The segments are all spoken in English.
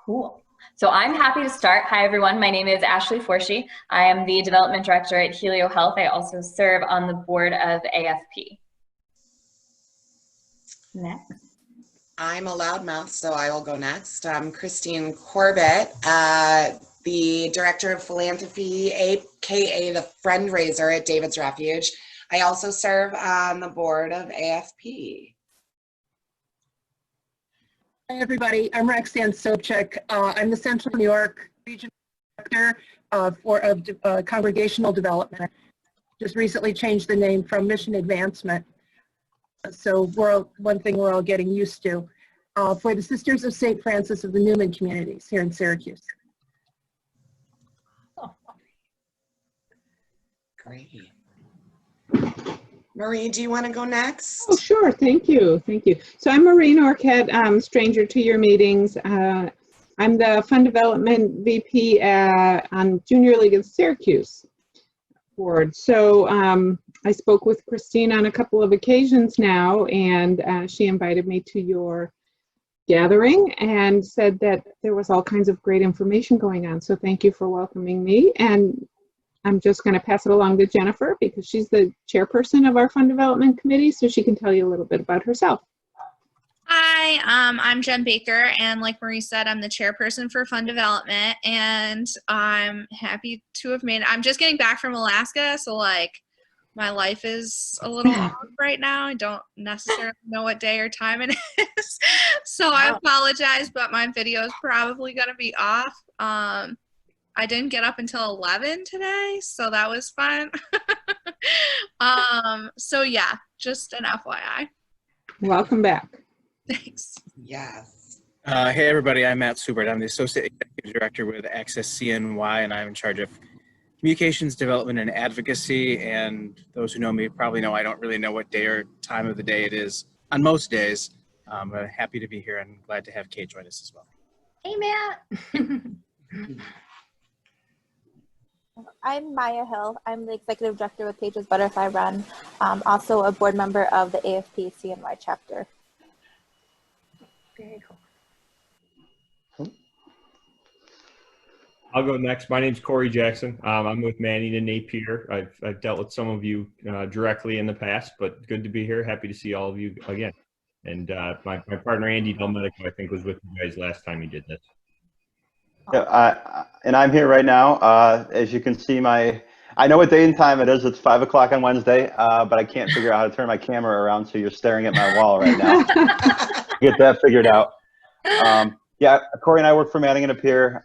Cool. So I'm happy to start. Hi, everyone. My name is Ashley Forshee. I am the Development Director at Helio Health. I also serve on the board of AFP. Next. I'm a loudmouth, so I will go next. I'm Christine Corbett, the Director of Philanthropy, aka the Friendraiser at David's Refuge. I also serve on the board of AFP. Hi, everybody. I'm Roxanne Sobchak. I'm the Central New York Regional Director of Congregational Development. Just recently changed the name from Mission Advancement. So one thing we're all getting used to. For the Sisters of St. Francis of the Newman communities here in Syracuse. Great. Marie, do you want to go next? Oh, sure. Thank you. Thank you. So I'm Marie Norquette, stranger to your meetings. I'm the Fund Development VP on Junior League of Syracuse board. So I spoke with Christine on a couple of occasions now, and she invited me to your gathering and said that there was all kinds of great information going on. So thank you for welcoming me. And I'm just going to pass it along to Jennifer because she's the chairperson of our Fund Development Committee, so she can tell you a little bit about herself. Hi, I'm Jen Baker, and like Marie said, I'm the chairperson for Fund Development, and I'm happy to have I'm just getting back from Alaska, so like my life is a little off right now. I don't necessarily know what day or time it is, so I apologize, but my video is probably going to be off. I didn't get up until 11 today, so that was fun. So yeah, just an FYI. Welcome back. Thanks. Yes. Hey everybody, I'm Matt Subert. I'm the Associate Executive Director with Access CNY, and I'm in charge of communications, development, and advocacy. And those who know me probably know I don't really know what day or time of the day it is on most days. But happy to be here and glad to have Kate join us as well. Hey, Matt. I'm Maya Hill. I'm the Executive Director with Pages Butterfly Run, also a board member of the AFP CNY chapter. Very cool. I'll go next. My name's Corey Jackson. I'm with Manning and Napier. I've dealt with some of you directly in the past, but good to be here. Happy to see all of you again. And my partner, Andy Delmedico, I think was with you guys last time he did this. Yeah, and I'm here right now. As you can see, I know what day and time it is. It's 5 o'clock on Wednesday, but I can't figure out how to turn my camera around, so you're staring at my wall right now. Get that figured out. Yeah, Corey and I work for Manning and Napier.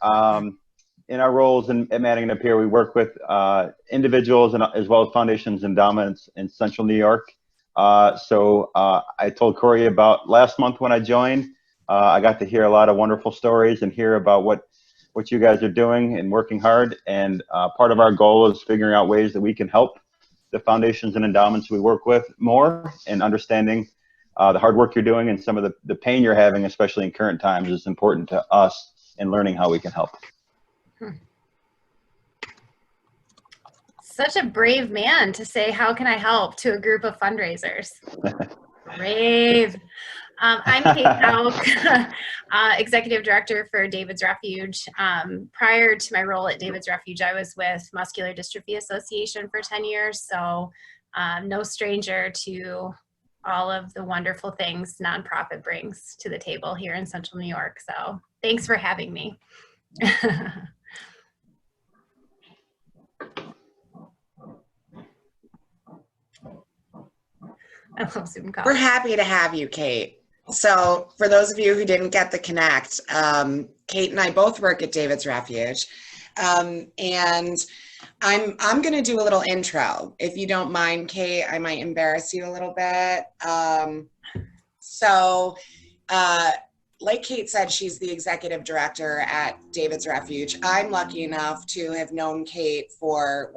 In our roles at Manning and Napier, we work with individuals and as well as foundations and endowments in Central New York. So I told Corey about last month when I joined. I got to hear a lot of wonderful stories and hear about what you guys are doing and working hard. And part of our goal is figuring out ways that we can help the foundations and endowments we work with more, and understanding the hard work you're doing and some of the pain you're having, especially in current times, is important to us in learning how we can help. Such a brave man to say, how can I help, to a group of fundraisers. Brave. I'm Kate Houck, Executive Director for David's Refuge. Prior to my role at David's Refuge, I was with Muscular Dystrophy Association for 10 years, so no stranger to all of the wonderful things nonprofit brings to the table here in Central New York. So thanks for having me. I love Zoom calls. We're happy to have you, Kate. So for those of you who didn't get the connect, Kate and I both work at David's Refuge. And I'm going to do a little intro. If you don't mind, Kate, I might embarrass you a little bit. Like Kate said, she's the executive director at David's Refuge. I'm lucky enough to have known Kate for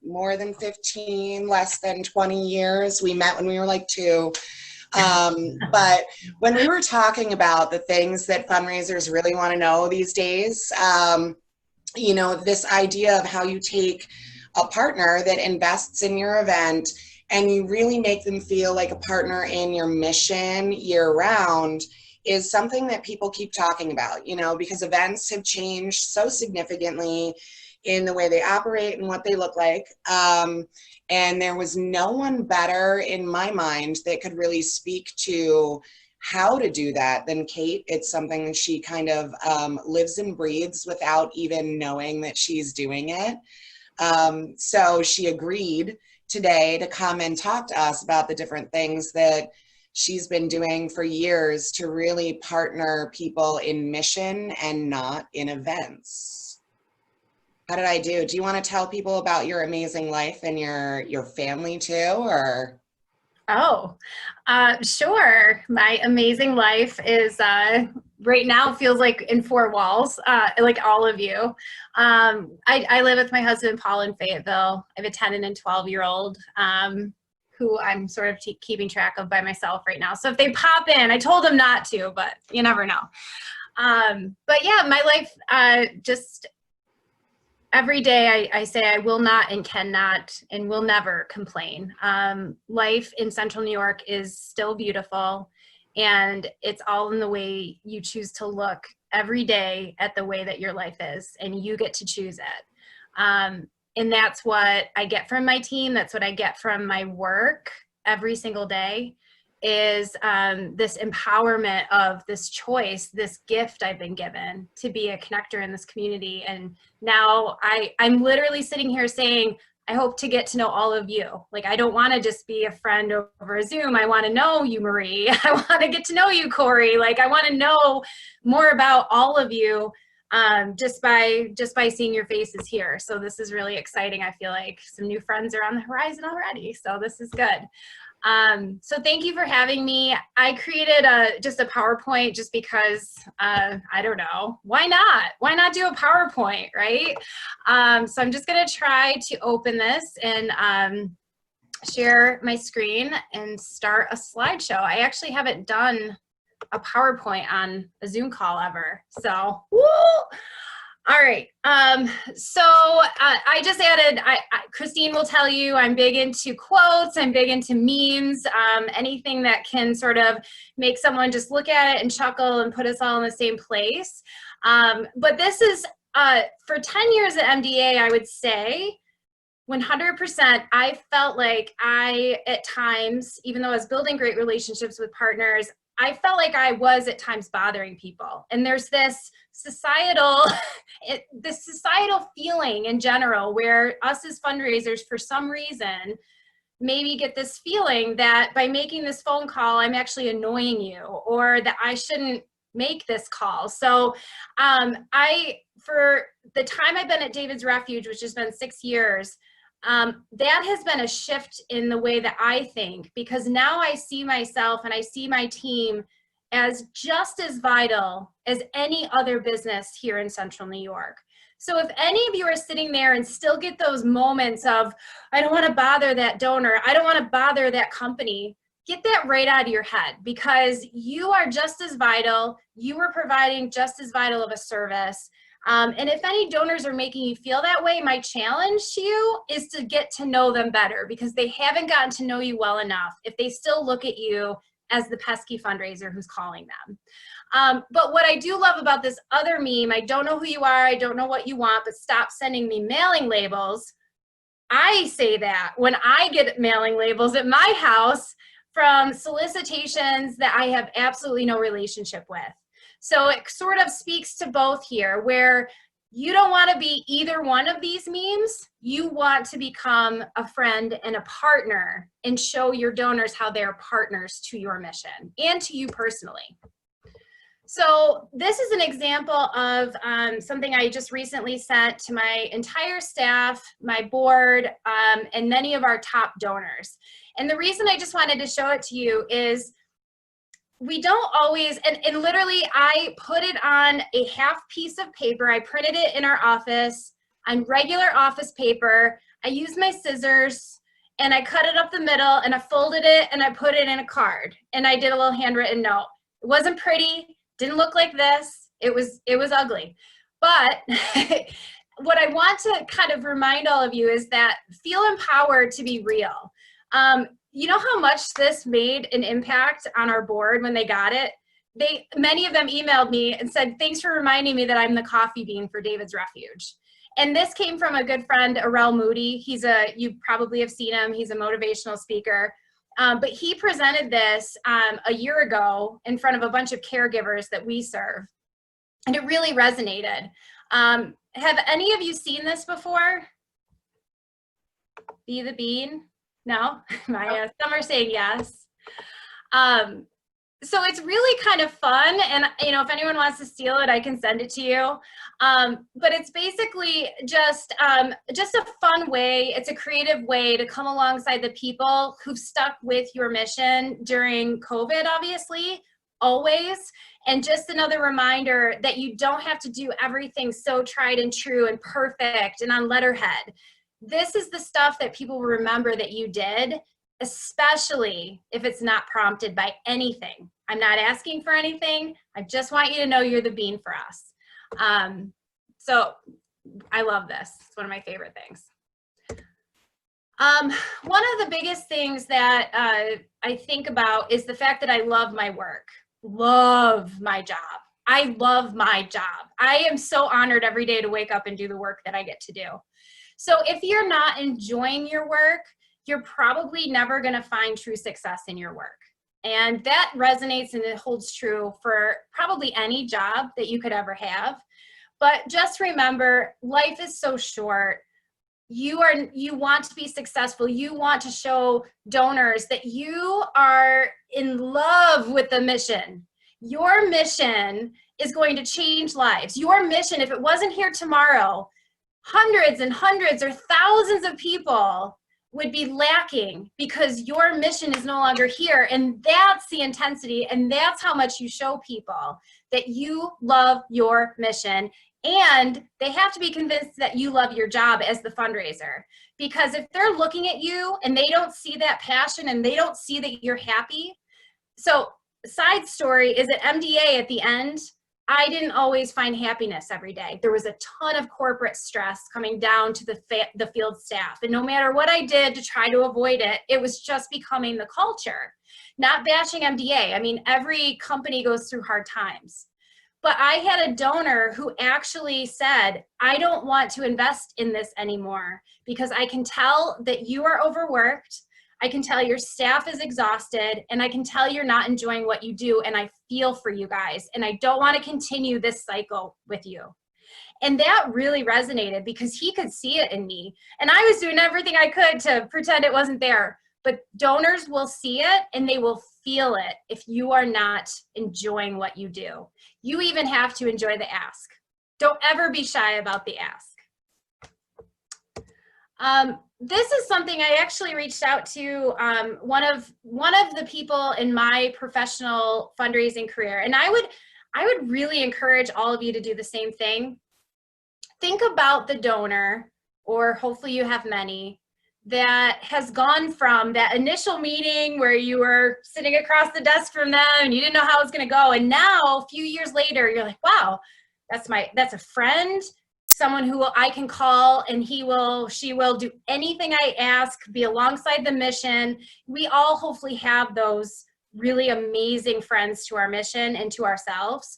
more than 15, less than 20 years. We met when we were like 2. But when we were talking about the things that fundraisers really want to know these days, you know, this idea of how you take a partner that invests in your event and you really make them feel like a partner in your mission year round is something that people keep talking about, you know, because events have changed so significantly in the way they operate and what they look like. And there was no one better in my mind that could really speak to how to do that than Kate. It's something that she kind of lives and breathes without even knowing that she's doing it. So she agreed today to come and talk to us about the different things that she's been doing for years to really partner people in mission and not in events. How did I do? Do you want to tell people about your amazing life and your family too, or? Oh, sure. My amazing life is right now feels like in four walls, like all of you. I live with my husband, Paul, in Fayetteville. I have a 10 and 12-year-old who I'm sort of keeping track of by myself right now. So if they pop in, I told them not to, but you never know. But yeah, my life just every day I say I will not and cannot and will never complain. Life in Central New York is still beautiful, and it's all in the way you choose to look every day at the way that your life is, and you get to choose it. And that's what I get from my team. That's what I get from my work every single day, is this empowerment of this choice, this gift I've been given to be a connector in this community. And now I'm literally sitting here saying, I hope to get to know all of you. Like, I don't want to just be a friend over a Zoom. I want to know you, Marie. I want to get to know you, Corey. Like, I want to know more about all of you just by seeing your faces here. So this is really exciting. I feel like some new friends are on the horizon already. So this is good. So thank you for having me. I created just a PowerPoint just because, I don't know, why not? Why not do a PowerPoint, right? So I'm just gonna try to open this and share my screen and start a slideshow. I actually haven't done a PowerPoint on a Zoom call ever, so woo! All right, so I just added, Christine will tell you, I'm big into quotes, I'm big into memes, anything that can sort of make someone just look at it and chuckle and put us all in the same place. But this is, for 10 years at MDA, I would say, 100%, I felt like at times, even though I was building great relationships with partners, I felt like I was at times bothering people. And there's this societal feeling in general where us as fundraisers, for some reason, maybe get this feeling that by making this phone call, I'm actually annoying you, or that I shouldn't make this call. So for the time I've been at David's Refuge, which has been 6 years, that has been a shift in the way that I think, because now I see myself and I see my team as just as vital as any other business here in Central New York. So if any of you are sitting there and still get those moments of, I don't want to bother that donor, I don't want to bother that company, get that right out of your head, because you are just as vital, you are providing just as vital of a service. And if any donors are making you feel that way, my challenge to you is to get to know them better, because they haven't gotten to know you well enough if they still look at you as the pesky fundraiser who's calling them. But what I do love about this other meme, I don't know who you are, I don't know what you want, but stop sending me mailing labels. I say that when I get mailing labels at my house from solicitations that I have absolutely no relationship with. So it sort of speaks to both here, where you don't want to be either one of these memes. You want to become a friend and a partner and show your donors how they're partners to your mission and to you personally. So this is an example of something I just recently sent to my entire staff, my board, and many of our top donors. And the reason I just wanted to show it to you is we don't always, and literally I put it on a half piece of paper. I printed it in our office on regular office paper. I used my scissors and I cut it up the middle and I folded it and I put it in a card and I did a little handwritten note. It wasn't pretty, didn't look like this. It was ugly. But what I want to kind of remind all of you is that feel empowered to be real. You know how much this made an impact on our board when they got it? many of them emailed me and said, thanks for reminding me that I'm the coffee bean for David's Refuge. And this came from a good friend, Arel Moody. You probably have seen him. He's a motivational speaker. But he presented this a year ago in front of a bunch of caregivers that we serve. And it really resonated. Have any of you seen this before? Be the Bean? No? Maya, some are saying yes. So it's really kind of fun, and if anyone wants to steal it, I can send it to you. But it's basically just a fun way. It's a creative way to come alongside the people who've stuck with your mission during COVID, obviously, always. And just another reminder that you don't have to do everything so tried and true and perfect and on letterhead. This is the stuff that people will remember that you did, especially if it's not prompted by anything. I'm not asking for anything. I just want you to know you're the bean for us. So I love this. It's one of my favorite things. One of the biggest things that I think about is the fact that I love my work, love my job. I love my job. I am so honored every day to wake up and do the work that I get to do. So if you're not enjoying your work, you're probably never going to find true success in your work. And that resonates and it holds true for probably any job that you could ever have. But just remember, life is so short. You want to be successful. You want to show donors that you are in love with the mission. Your mission is going to change lives. Your mission, if it wasn't here tomorrow, hundreds and hundreds or thousands of people would be lacking because your mission is no longer here. And that's the intensity, and that's how much you show people that you love your mission. And they have to be convinced that you love your job as the fundraiser. Because if they're looking at you and they don't see that passion and they don't see that you're happy. So side story is at MDA at the end, I didn't always find happiness every day. There was a ton of corporate stress coming down to the field staff. And no matter what I did to try to avoid it, it was just becoming the culture. Not bashing MDA. I mean, every company goes through hard times. But I had a donor who actually said, I don't want to invest in this anymore because I can tell that you are overworked. I can tell your staff is exhausted, and I can tell you're not enjoying what you do, and I feel for you guys, and I don't want to continue this cycle with you. And that really resonated because he could see it in me, and I was doing everything I could to pretend it wasn't there. But donors will see it, and they will feel it if you are not enjoying what you do. You even have to enjoy the ask. Don't ever be shy about the ask. This is something I actually reached out to one of the people in my professional fundraising career, and I would really encourage all of you to do the same thing. Think about the donor, or hopefully you have many, that has gone from that initial meeting where you were sitting across the desk from them and you didn't know how it was going to go, and now a few years later you're like, wow, that's a friend. Someone who I can call and she will do anything I ask, be alongside the mission. We all hopefully have those really amazing friends to our mission and to ourselves.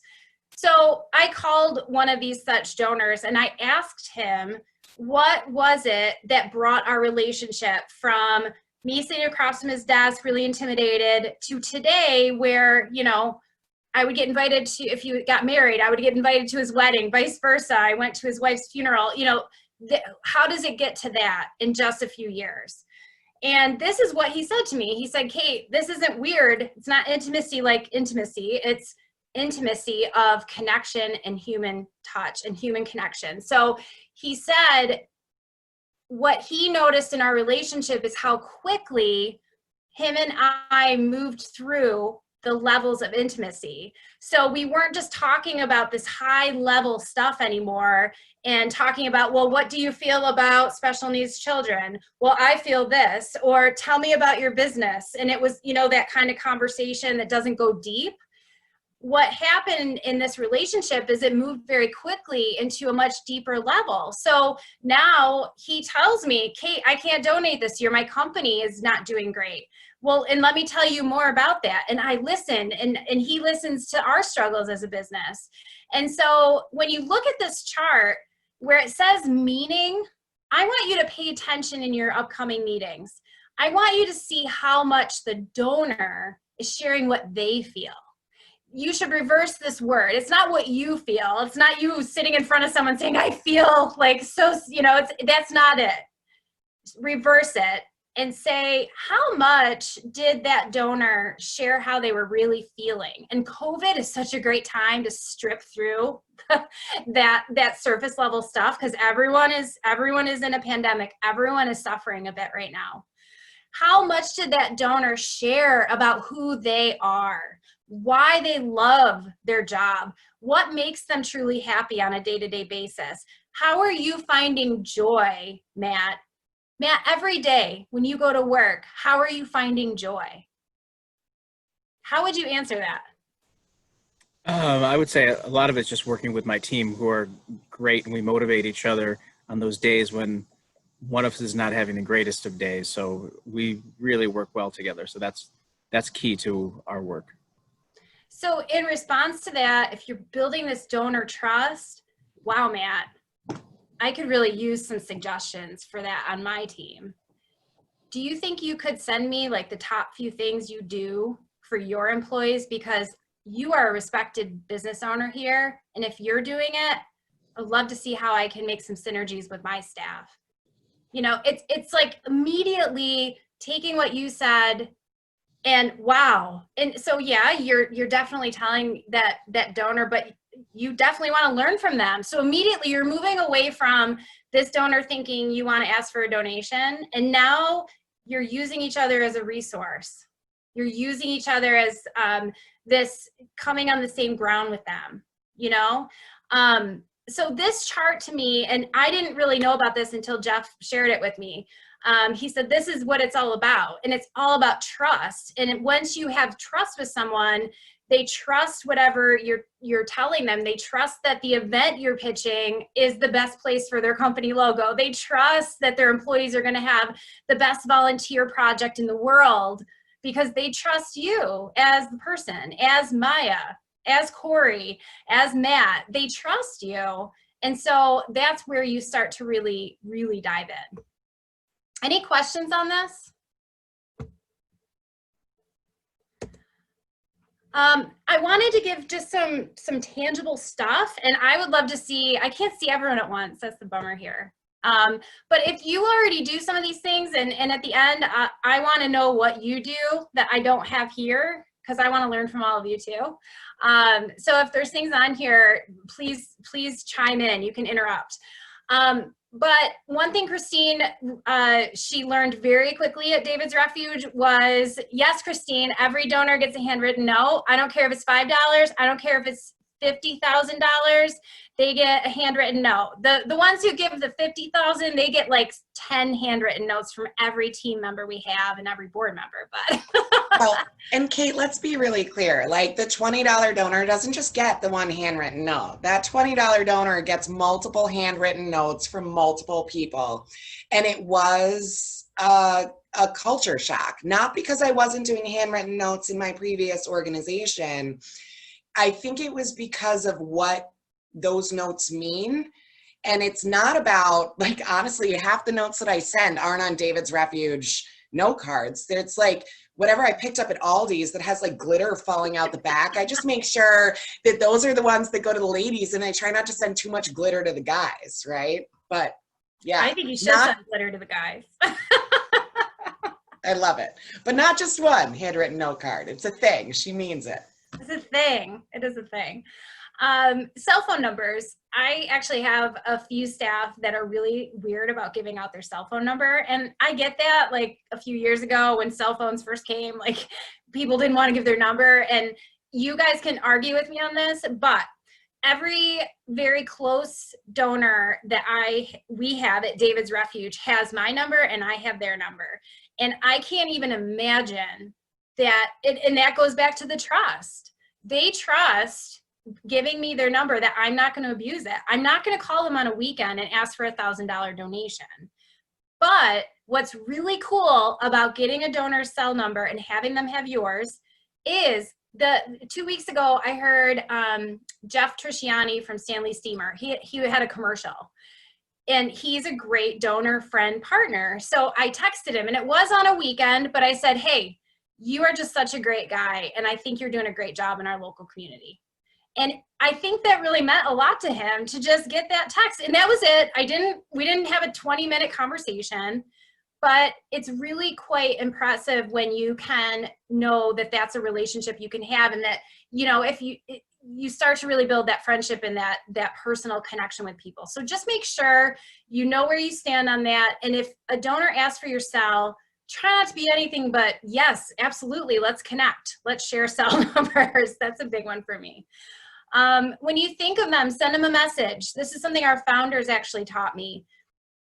So I called one of these such donors and I asked him, what was it that brought our relationship from me sitting across from his desk, really intimidated, to today where, I would get invited to, if he got married, I would get invited to his wedding, vice versa. I went to his wife's funeral. How does it get to that in just a few years? And this is what he said to me. He said, Kate, this isn't weird. It's not intimacy like intimacy. It's intimacy of connection and human touch and human connection. So he said, what he noticed in our relationship is how quickly him and I moved through the levels of intimacy. So we weren't just talking about this high level stuff anymore and talking about, well, what do you feel about special needs children? Well, I feel this, or tell me about your business. And it was, that kind of conversation that doesn't go deep. What happened in this relationship is it moved very quickly into a much deeper level. So now he tells me, Kate, I can't donate this year. My company is not doing great. well, and let me tell you more about that. And I listen, and he listens to our struggles as a business. And so when you look at this chart where it says meaning, I want you to pay attention in your upcoming meetings. I want you to see how much the donor is sharing what they feel. You should reverse this word. It's not what you feel. It's not you sitting in front of someone saying, I feel like so, that's not it. Reverse it and say, how much did that donor share how they were really feeling? And COVID is such a great time to strip through that surface level stuff, because everyone is in a pandemic. Everyone is suffering a bit right now. How much did that donor share about who they are, why they love their job, what makes them truly happy on a day-to-day basis? How are you finding joy, Matt? Matt, every day when you go to work, how are you finding joy? How would you answer that? I would say a lot of it's just working with my team, who are great, and we motivate each other on those days when one of us is not having the greatest of days. So we really work well together. So that's key to our work. So in response to that, if you're building this donor trust, wow, Matt, I could really use some suggestions for that on my team. Do you think you could send me like the top few things you do for your employees? Because you are a respected business owner here. And if you're doing it, I'd love to see how I can make some synergies with my staff. It's like immediately taking what you said and wow. And so, yeah, you're definitely telling that donor, but you definitely want to learn from them. So immediately you're moving away from this donor thinking you want to ask for a donation. And now you're using each other as a resource. You're using each other as this coming on the same ground with them, So this chart to me, and I didn't really know about this until Jeff shared it with me. He said, this is what it's all about. And it's all about trust. And once you have trust with someone, they trust whatever you're telling them. They trust that the event you're pitching is the best place for their company logo. They trust that their employees are going to have the best volunteer project in the world because they trust you as the person, as Maya, as Corey, as Matt. They trust you. And so that's where you start to really, really dive in. Any questions on this? I wanted to give just some tangible stuff, and I would love to see, I can't see everyone at once, that's the bummer here. But if you already do some of these things, and at the end, I want to know what you do that I don't have here, because I want to learn from all of you too. So if there's things on here, please chime in, you can interrupt. But one thing Christine, she learned very quickly at David's Refuge was, yes, Christine, every donor gets a handwritten note. I don't care if it's $5. I don't care if it's $50,000. They get a handwritten note. The ones who give the $50,000, they get like 10 handwritten notes from every team member we have and every board member. But well, and Kate, let's be really clear. Like the $20 donor doesn't just get the one handwritten note. That $20 donor gets multiple handwritten notes from multiple people. And it was a culture shock, not because I wasn't doing handwritten notes in my previous organization. I think it was because of what those notes mean. And it's not about, like, honestly, half the notes that I send aren't on David's Refuge note cards. It's like whatever I picked up at Aldi's that has like glitter falling out the back. I just make sure that those are the ones that go to the ladies, and I try not to send too much glitter to the guys, right? But yeah. I think you should send glitter to the guys. I love it. But not just one handwritten note card. It's a thing. She means it. It's a thing. It is a thing. Cell phone numbers. I actually have a few staff that are really weird about giving out their cell phone number. And I get that, like a few years ago when cell phones first came, like people didn't want to give their number. And you guys can argue with me on this, but every very close donor that we have at David's Refuge has my number and I have their number. And I can't even imagine that, and that goes back to the trust. They trust giving me their number that I'm not going to abuse it. I'm not going to call them on a weekend and ask for $1,000 donation. But What's really cool about getting a donor's cell number and having them have yours is 2 weeks ago, I heard Jeff Trisciani from Stanley Steamer. He had a commercial, and he's a great donor friend partner. So I texted him, and it was on a weekend, but I said, hey, you are just such a great guy, and I think you're doing a great job in our local community. And I think that really meant a lot to him to just get that text. And that was it. We didn't have a 20-minute conversation, but it's really quite impressive when you can know that that's a relationship you can have, and that, you know, if you start to really build that friendship and that personal connection with people. So just make sure you know where you stand on that. And if a donor asks for your cell, try not to be anything but, yes, absolutely, let's connect. Let's share cell numbers. That's a big one for me. When you think of them, send them a message. This is something our founders actually taught me.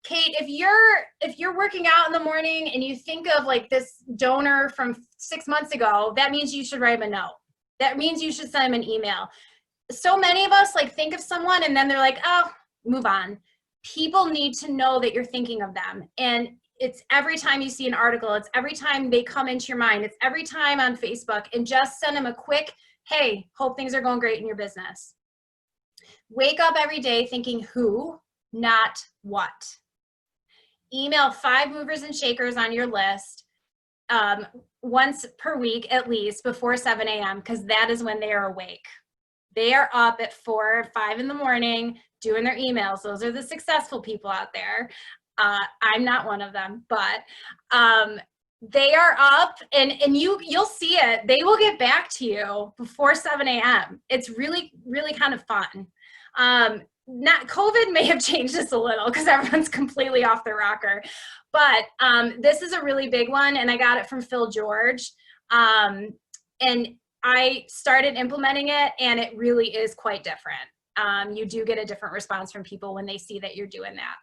Kate, if you're working out in the morning and you think of like this donor from 6 months ago, that means you should write them a note. That means you should send them an email. So many of us like think of someone and then they're like, oh, move on. People need to know that you're thinking of them. And it's every time you see an article, it's every time they come into your mind, it's every time on Facebook, and just send them a quick, hey, hope things are going great in your business. Wake up every day thinking who, not what. Email 5 movers and shakers on your list once per week at least before 7 a.m. because that is when they are awake. They are up at 4 or 5 in the morning doing their emails. Those are the successful people out there. I'm not one of them, but they are up, and you'll see it. They will get back to you before 7 a.m. It's really, really kind of fun. COVID may have changed this a little because everyone's completely off the rocker, but this is a really big one, and I got it from Phil George, and I started implementing it, and it really is quite different. You do get a different response from people when they see that you're doing that.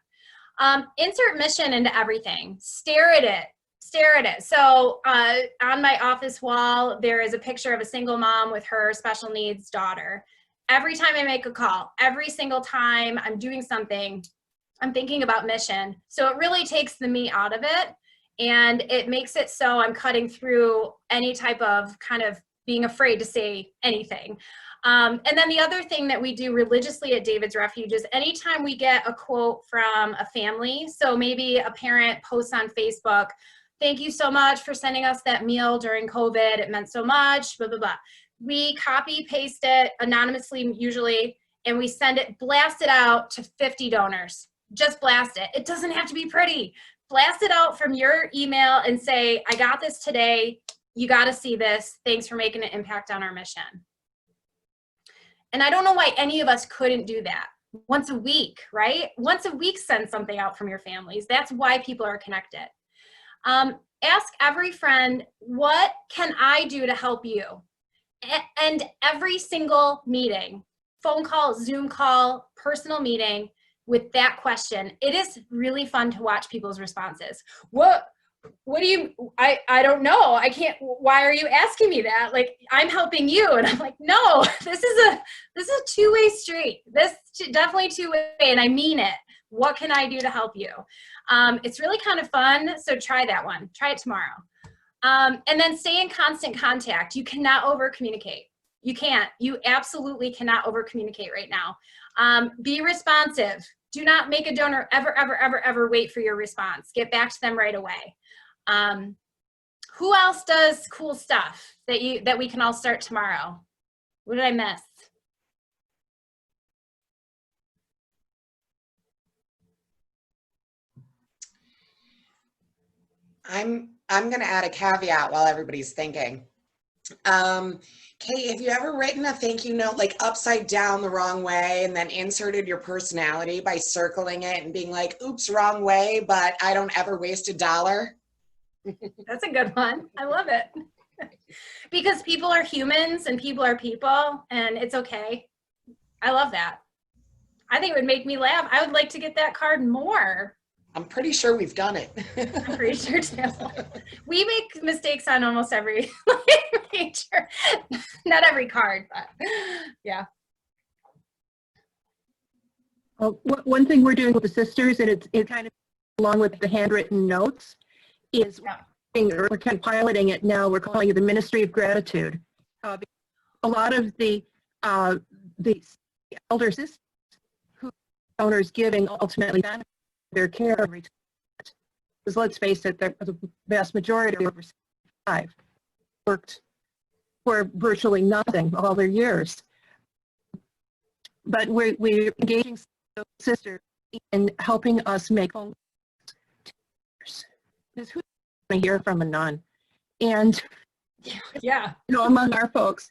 Insert mission into everything. Stare at it. Stare at it. So on my office wall, there is a picture of a single mom with her special needs daughter. Every time I make a call, every single time I'm doing something, I'm thinking about mission. So it really takes the me out of it, and it makes it so I'm cutting through any type of kind of being afraid to say anything. And then the other thing that we do religiously at David's Refuge is anytime we get a quote from a family, so maybe a parent posts on Facebook, thank you so much for sending us that meal during COVID, it meant so much, blah, blah, blah. We copy, paste it anonymously usually, and we send it, blast it out to 50 donors. Just blast it. It doesn't have to be pretty. Blast it out from your email and say, I got this today. You got to see this. Thanks for making an impact on our mission. And I don't know why any of us couldn't do that once a week, right? Once a week, send something out from your families. That's why people are connected. Ask every friend, what can I do to help you? And every single meeting, phone call, Zoom call, personal meeting with that question, it is really fun to watch people's responses. What do you, I don't know. I can't, why are you asking me that? Like, I'm helping you. And I'm like, no, this is a two-way street. This definitely two-way, and I mean it. What can I do to help you? It's really kind of fun. So try that one. Try it tomorrow. And then stay in constant contact. You cannot over communicate. You can't. You absolutely cannot over communicate right now. Be responsive. Do not make a donor ever wait for your response. Get back to them right away. Who else does cool stuff that we can all start tomorrow? What did I miss? I'm going to add a caveat while everybody's thinking. Kate, have you ever written a thank you note like upside down the wrong way and then inserted your personality by circling it and being like, oops, wrong way, but I don't ever waste $1? That's a good one. I love it. Because people are humans and people are people, and it's okay. I love that. I think it would make me laugh. I would like to get that card more. I'm pretty sure we've done it. I'm pretty sure too. We make mistakes on almost every major, not every card, but yeah. One thing we're doing with the sisters, and it's kind of along with the handwritten notes, is we're kind of piloting it now. We're calling it the Ministry of Gratitude. A lot of the elder sisters who donors giving ultimately benefit their care and retirement. Because let's face it, the vast majority of over 65 worked for virtually nothing all their years. But we're engaging sisters in helping us make phone calls. Because who want to hear from a nun? And Yeah, among our folks.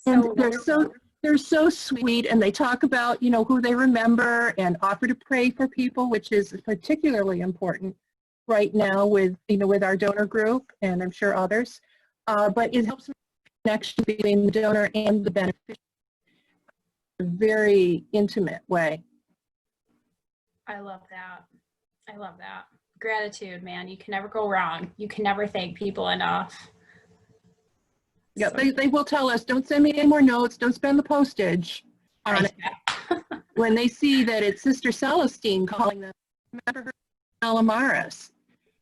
And they're so sweet, and they talk about, who they remember and offer to pray for people, which is particularly important right now with, with our donor group, and I'm sure others. But it helps connection between the donor and the beneficiary in a very intimate way. I love that. I love that. Gratitude, man. You can never go wrong. You can never thank people enough. Yeah, they will tell us, don't send me any more notes, don't spend the postage on it. When they see that it's Sister Celestine calling them, remember her Alamaris,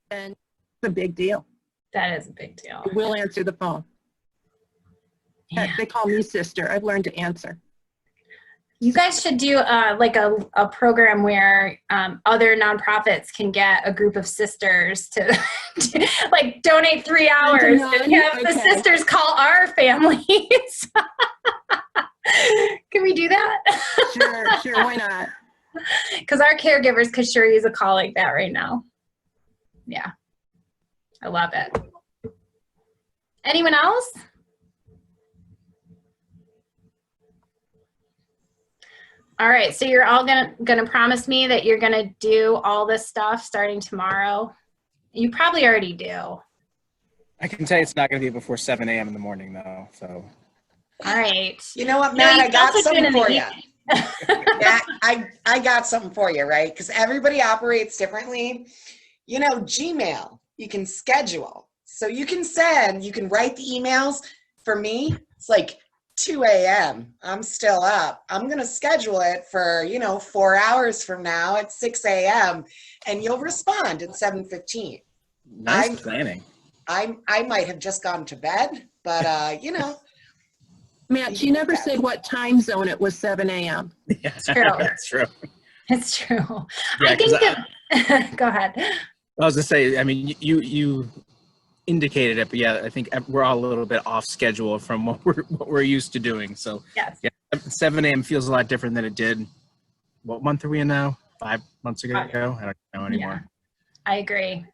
and it's a big deal. That is a big deal. We'll answer the phone. Yeah. They call me sister. I've learned to answer. You guys should do like a program where other nonprofits can get a group of sisters to like donate 3 hours and have the sisters call our families. Can we do that? Sure, why not? Because our caregivers could sure use a call like that right now. Yeah, I love it. Anyone else? All right, so you're all gonna promise me that you're gonna do all this stuff starting tomorrow. You probably already do. I can tell you it's not gonna be before 7 a.m. in the morning though, so. All right. You know what, Matt, I got something for you. Matt, I got something for you, right? Because everybody operates differently. Gmail, you can schedule. So you can write the emails. For me, it's like 2 a.m. I'm still up. I'm going to schedule it for, 4 hours from now at 6 a.m. and you'll respond at 7:15. Nice planning. I might have just gone to bed, but, Matt, she never said what time zone it was 7 a.m. Yeah, it's true. That's true. It's true. Yeah, I think that, go ahead. I was going to say, I mean, you indicated it, but yeah, I think we're all a little bit off schedule from what we're used to doing. So yes. Yeah, 7 a.m. feels a lot different than it did. What month are we in now? 5 months ago? I don't know anymore. Yeah, I agree.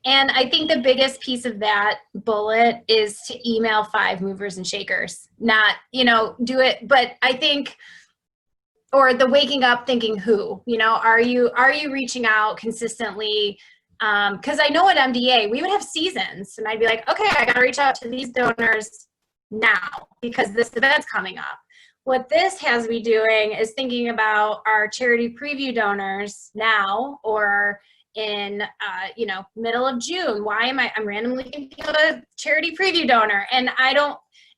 And I think the biggest piece of that bullet is to email 5 movers and shakers, not, do it. But I think, or the waking up thinking who, are you reaching out consistently? Because I know at MDA, we would have seasons and I'd be like, okay, I got to reach out to these donors now because this event's coming up. What this has me doing is thinking about our charity preview donors now or in, middle of June. I'm randomly thinking of a charity preview donor and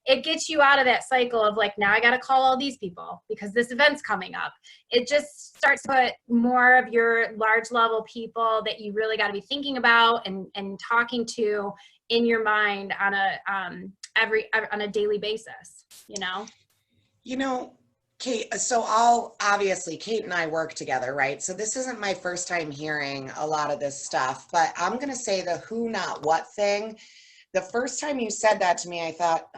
it gets you out of that cycle of like, now I got to call all these people because this event's coming up. It just starts to put more of your large level people that you really got to be thinking about and talking to in your mind on a daily basis, Kate, so obviously Kate and I work together, right? So this isn't my first time hearing a lot of this stuff, but I'm going to say the who, not what thing. The first time you said that to me, I thought,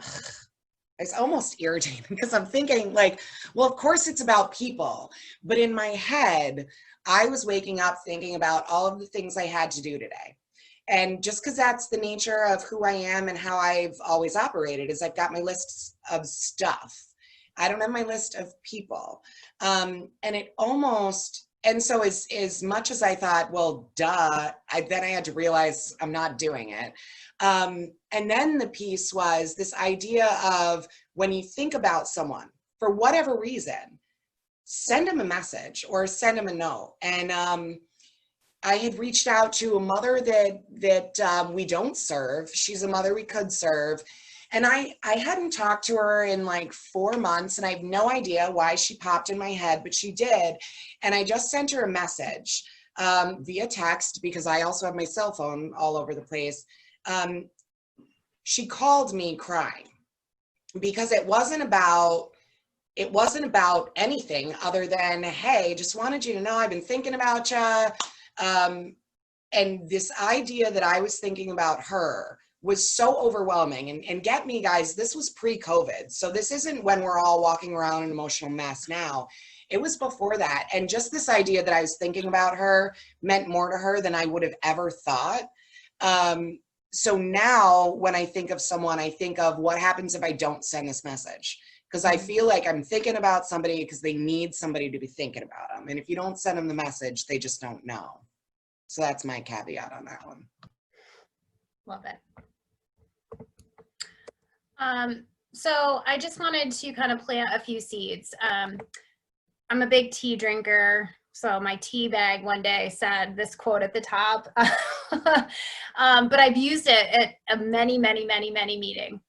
it's almost irritating because I'm thinking like, well, of course it's about people. But in my head, I was waking up thinking about all of the things I had to do today. And just because that's the nature of who I am and how I've always operated is I've got my lists of stuff. I don't have my list of people. And so as much as I thought, well, duh, then I had to realize I'm not doing it. And then the piece was this idea of when you think about someone, for whatever reason, send them a message or send them a note. And I had reached out to a mother that we don't serve. She's a mother we could serve. And I hadn't talked to her in like 4 months, and I have no idea why she popped in my head, but she did. And I just sent her a message via text, because I also have my cell phone all over the place. She called me crying because it wasn't about anything other than, hey, just wanted you to know I've been thinking about you. And this idea that I was thinking about her was so overwhelming. And get me, guys, this was pre-COVID. So this isn't when we're all walking around an emotional mess now. It was before that. And just this idea that I was thinking about her meant more to her than I would have ever thought. So now when I think of someone, I think of what happens if I don't send this message. Because I feel like I'm thinking about somebody because they need somebody to be thinking about them. And if you don't send them the message, they just don't know. So that's my caveat on that one. Love it. So I just wanted to kind of plant a few seeds. I'm a big tea drinker. So my tea bag one day said this quote at the top, but I've used it at a many meeting.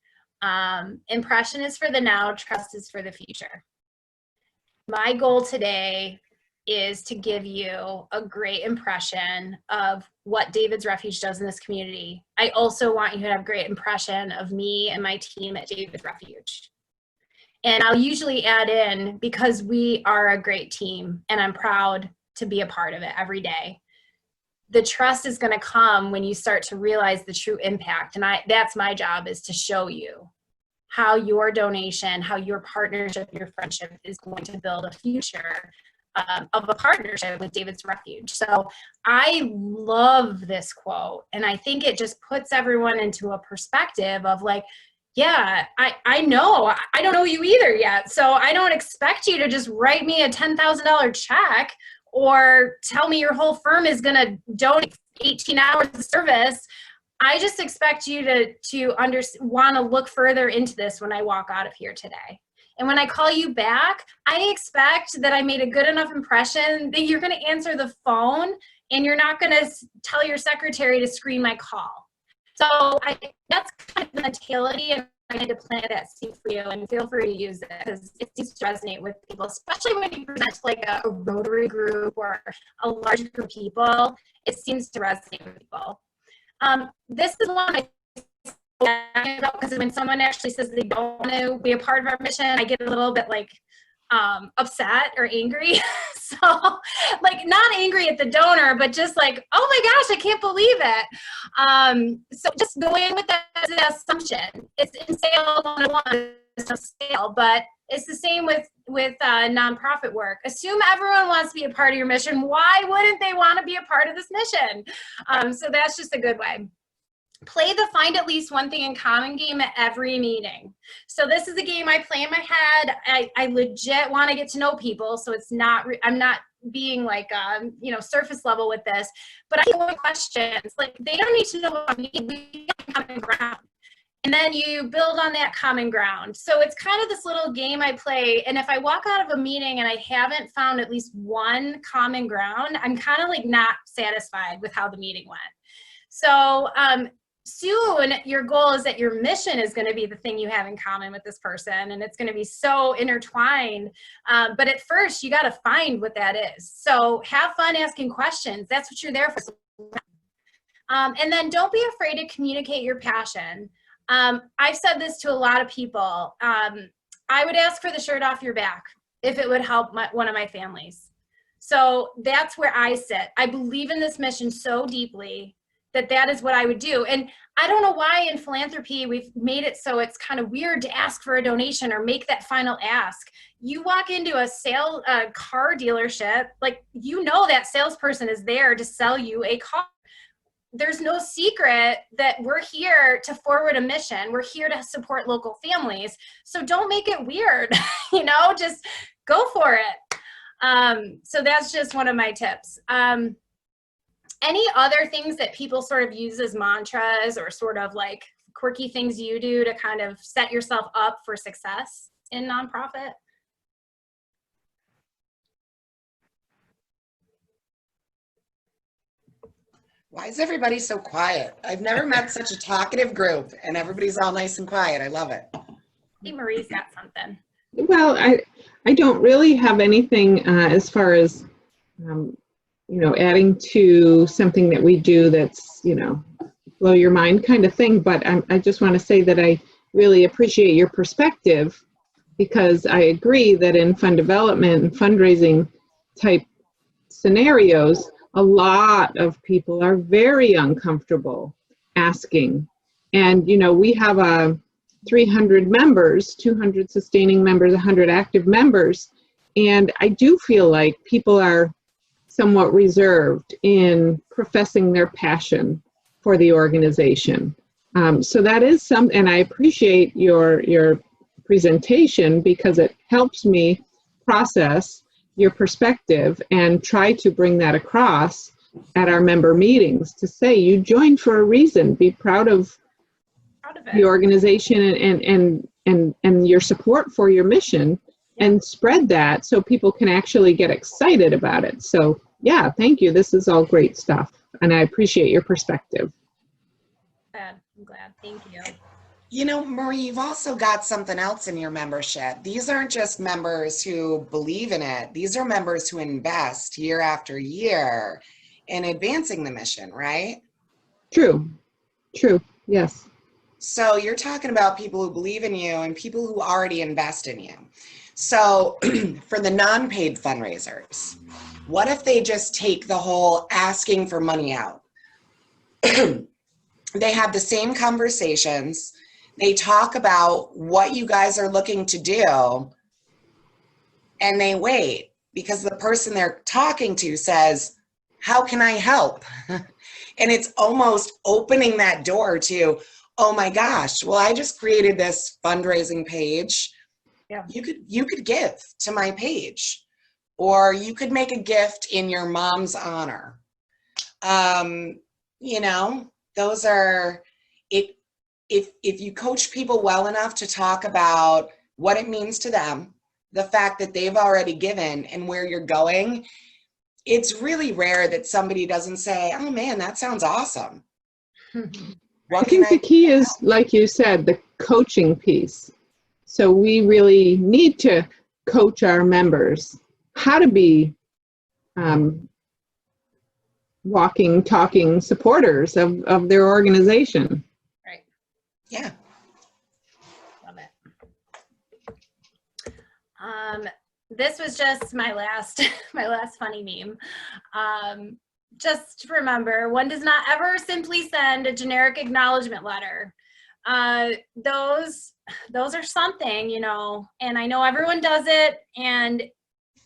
Impression is for the now, trust is for the future. My goal today is to give you a great impression of what David's Refuge does in this community. I also want you to have a great impression of me and my team at David's Refuge. And I'll usually add in, because we are a great team and I'm proud to be a part of it every day. The trust is going to come when you start to realize the true impact. And that's my job, is to show you how your donation, how your partnership, your friendship is going to build a future of a partnership with David's Refuge. So I love this quote. And I think it just puts everyone into a perspective of like, yeah, I know, I don't know you either yet. So I don't expect you to just write me a $10,000 check or tell me your whole firm is going to donate 18 hours of service. I just expect you to want to look further into this when I walk out of here today. And when I call you back, I expect that I made a good enough impression that you're going to answer the phone and you're not going to tell your secretary to screen my call. So that's kind of the mentality, and I had to plant that seed for you, and feel free to use it because it seems to resonate with people, especially when you present like a Rotary group or a large group of people. It seems to resonate with people. This is one because when someone actually says they don't want to be a part of our mission, I get a little bit like upset or angry. So like not angry at the donor, but just like, oh my gosh, I can't believe it. So just go in with that as an assumption. It's in sale 101, it's no sale, but it's the same with nonprofit work. Assume everyone wants to be a part of your mission. Why wouldn't they want to be a part of this mission? So that's just a good way. Play the find at least one thing in common game at every meeting. So this is a game I play in my head. I legit want to get to know people. So it's not, I'm not being like, surface level with this, but I have questions. Like they don't need to know what I mean. We have common ground. And then you build on that common ground. So it's kind of this little game I play. And if I walk out of a meeting and I haven't found at least one common ground, I'm kind of like not satisfied with how the meeting went. So, soon your goal is that your mission is going to be the thing you have in common with this person, and it's going to be so intertwined. But at first you got to find what that is. So have fun asking questions. That's what you're there for. And then don't be afraid to communicate your passion. I've said this to a lot of people. I would ask for the shirt off your back if it would help one of my families. So that's where I sit. I believe in this mission so deeply that is what I would do. And I don't know why in philanthropy we've made it so it's kind of weird to ask for a donation or make that final ask. You walk into a car dealership, like that salesperson is there to sell you a car. There's no secret that we're here to forward a mission. We're here to support local families. So don't make it weird, just go for it. So that's just one of my tips. Any other things that people sort of use as mantras or sort of like quirky things you do to kind of set yourself up for success in nonprofit? Why is everybody so quiet? I've never met such a talkative group, and everybody's all nice and quiet. I love it. Hey, Marie's got something. Well, I don't really have anything as far as adding to something that we do that's, blow your mind kind of thing. But I just want to say that I really appreciate your perspective, because I agree that in fund development and fundraising type scenarios, a lot of people are very uncomfortable asking. And, we have 300 members, 200 sustaining members, 100 active members. And I do feel like people are somewhat reserved in professing their passion for the organization. So that is and I appreciate your presentation, because it helps me process your perspective and try to bring that across at our member meetings, to say you joined for a reason. Be proud of the organization and your support for your mission, and spread that so people can actually get excited about it. So yeah, thank you. This is all great stuff, and I appreciate your perspective. I'm glad. Thank you. Marie, you've also got something else in your membership. These aren't just members who believe in it. These are members who invest year after year in advancing the mission, right? True. Yes. So you're talking about people who believe in you and people who already invest in you. So for the non-paid fundraisers, what if they just take the whole asking for money out? They have the same conversations. They talk about what you guys are looking to do, and they wait, because the person they're talking to says, how can I help? And it's almost opening that door to, oh my gosh, well, I just created this fundraising page. Yeah. You could give to my page, or you could make a gift in your mom's honor. Those are, if you coach people well enough to talk about what it means to them, the fact that they've already given and where you're going, it's really rare that somebody doesn't say, oh man, that sounds awesome. I think the key is, like you said, the coaching piece. So we really need to coach our members how to be walking, talking supporters of their organization. Right. Yeah. Love it. This was just my last funny meme. Just remember, one does not ever simply send a generic acknowledgement letter. Those are something, and I know everyone does it, and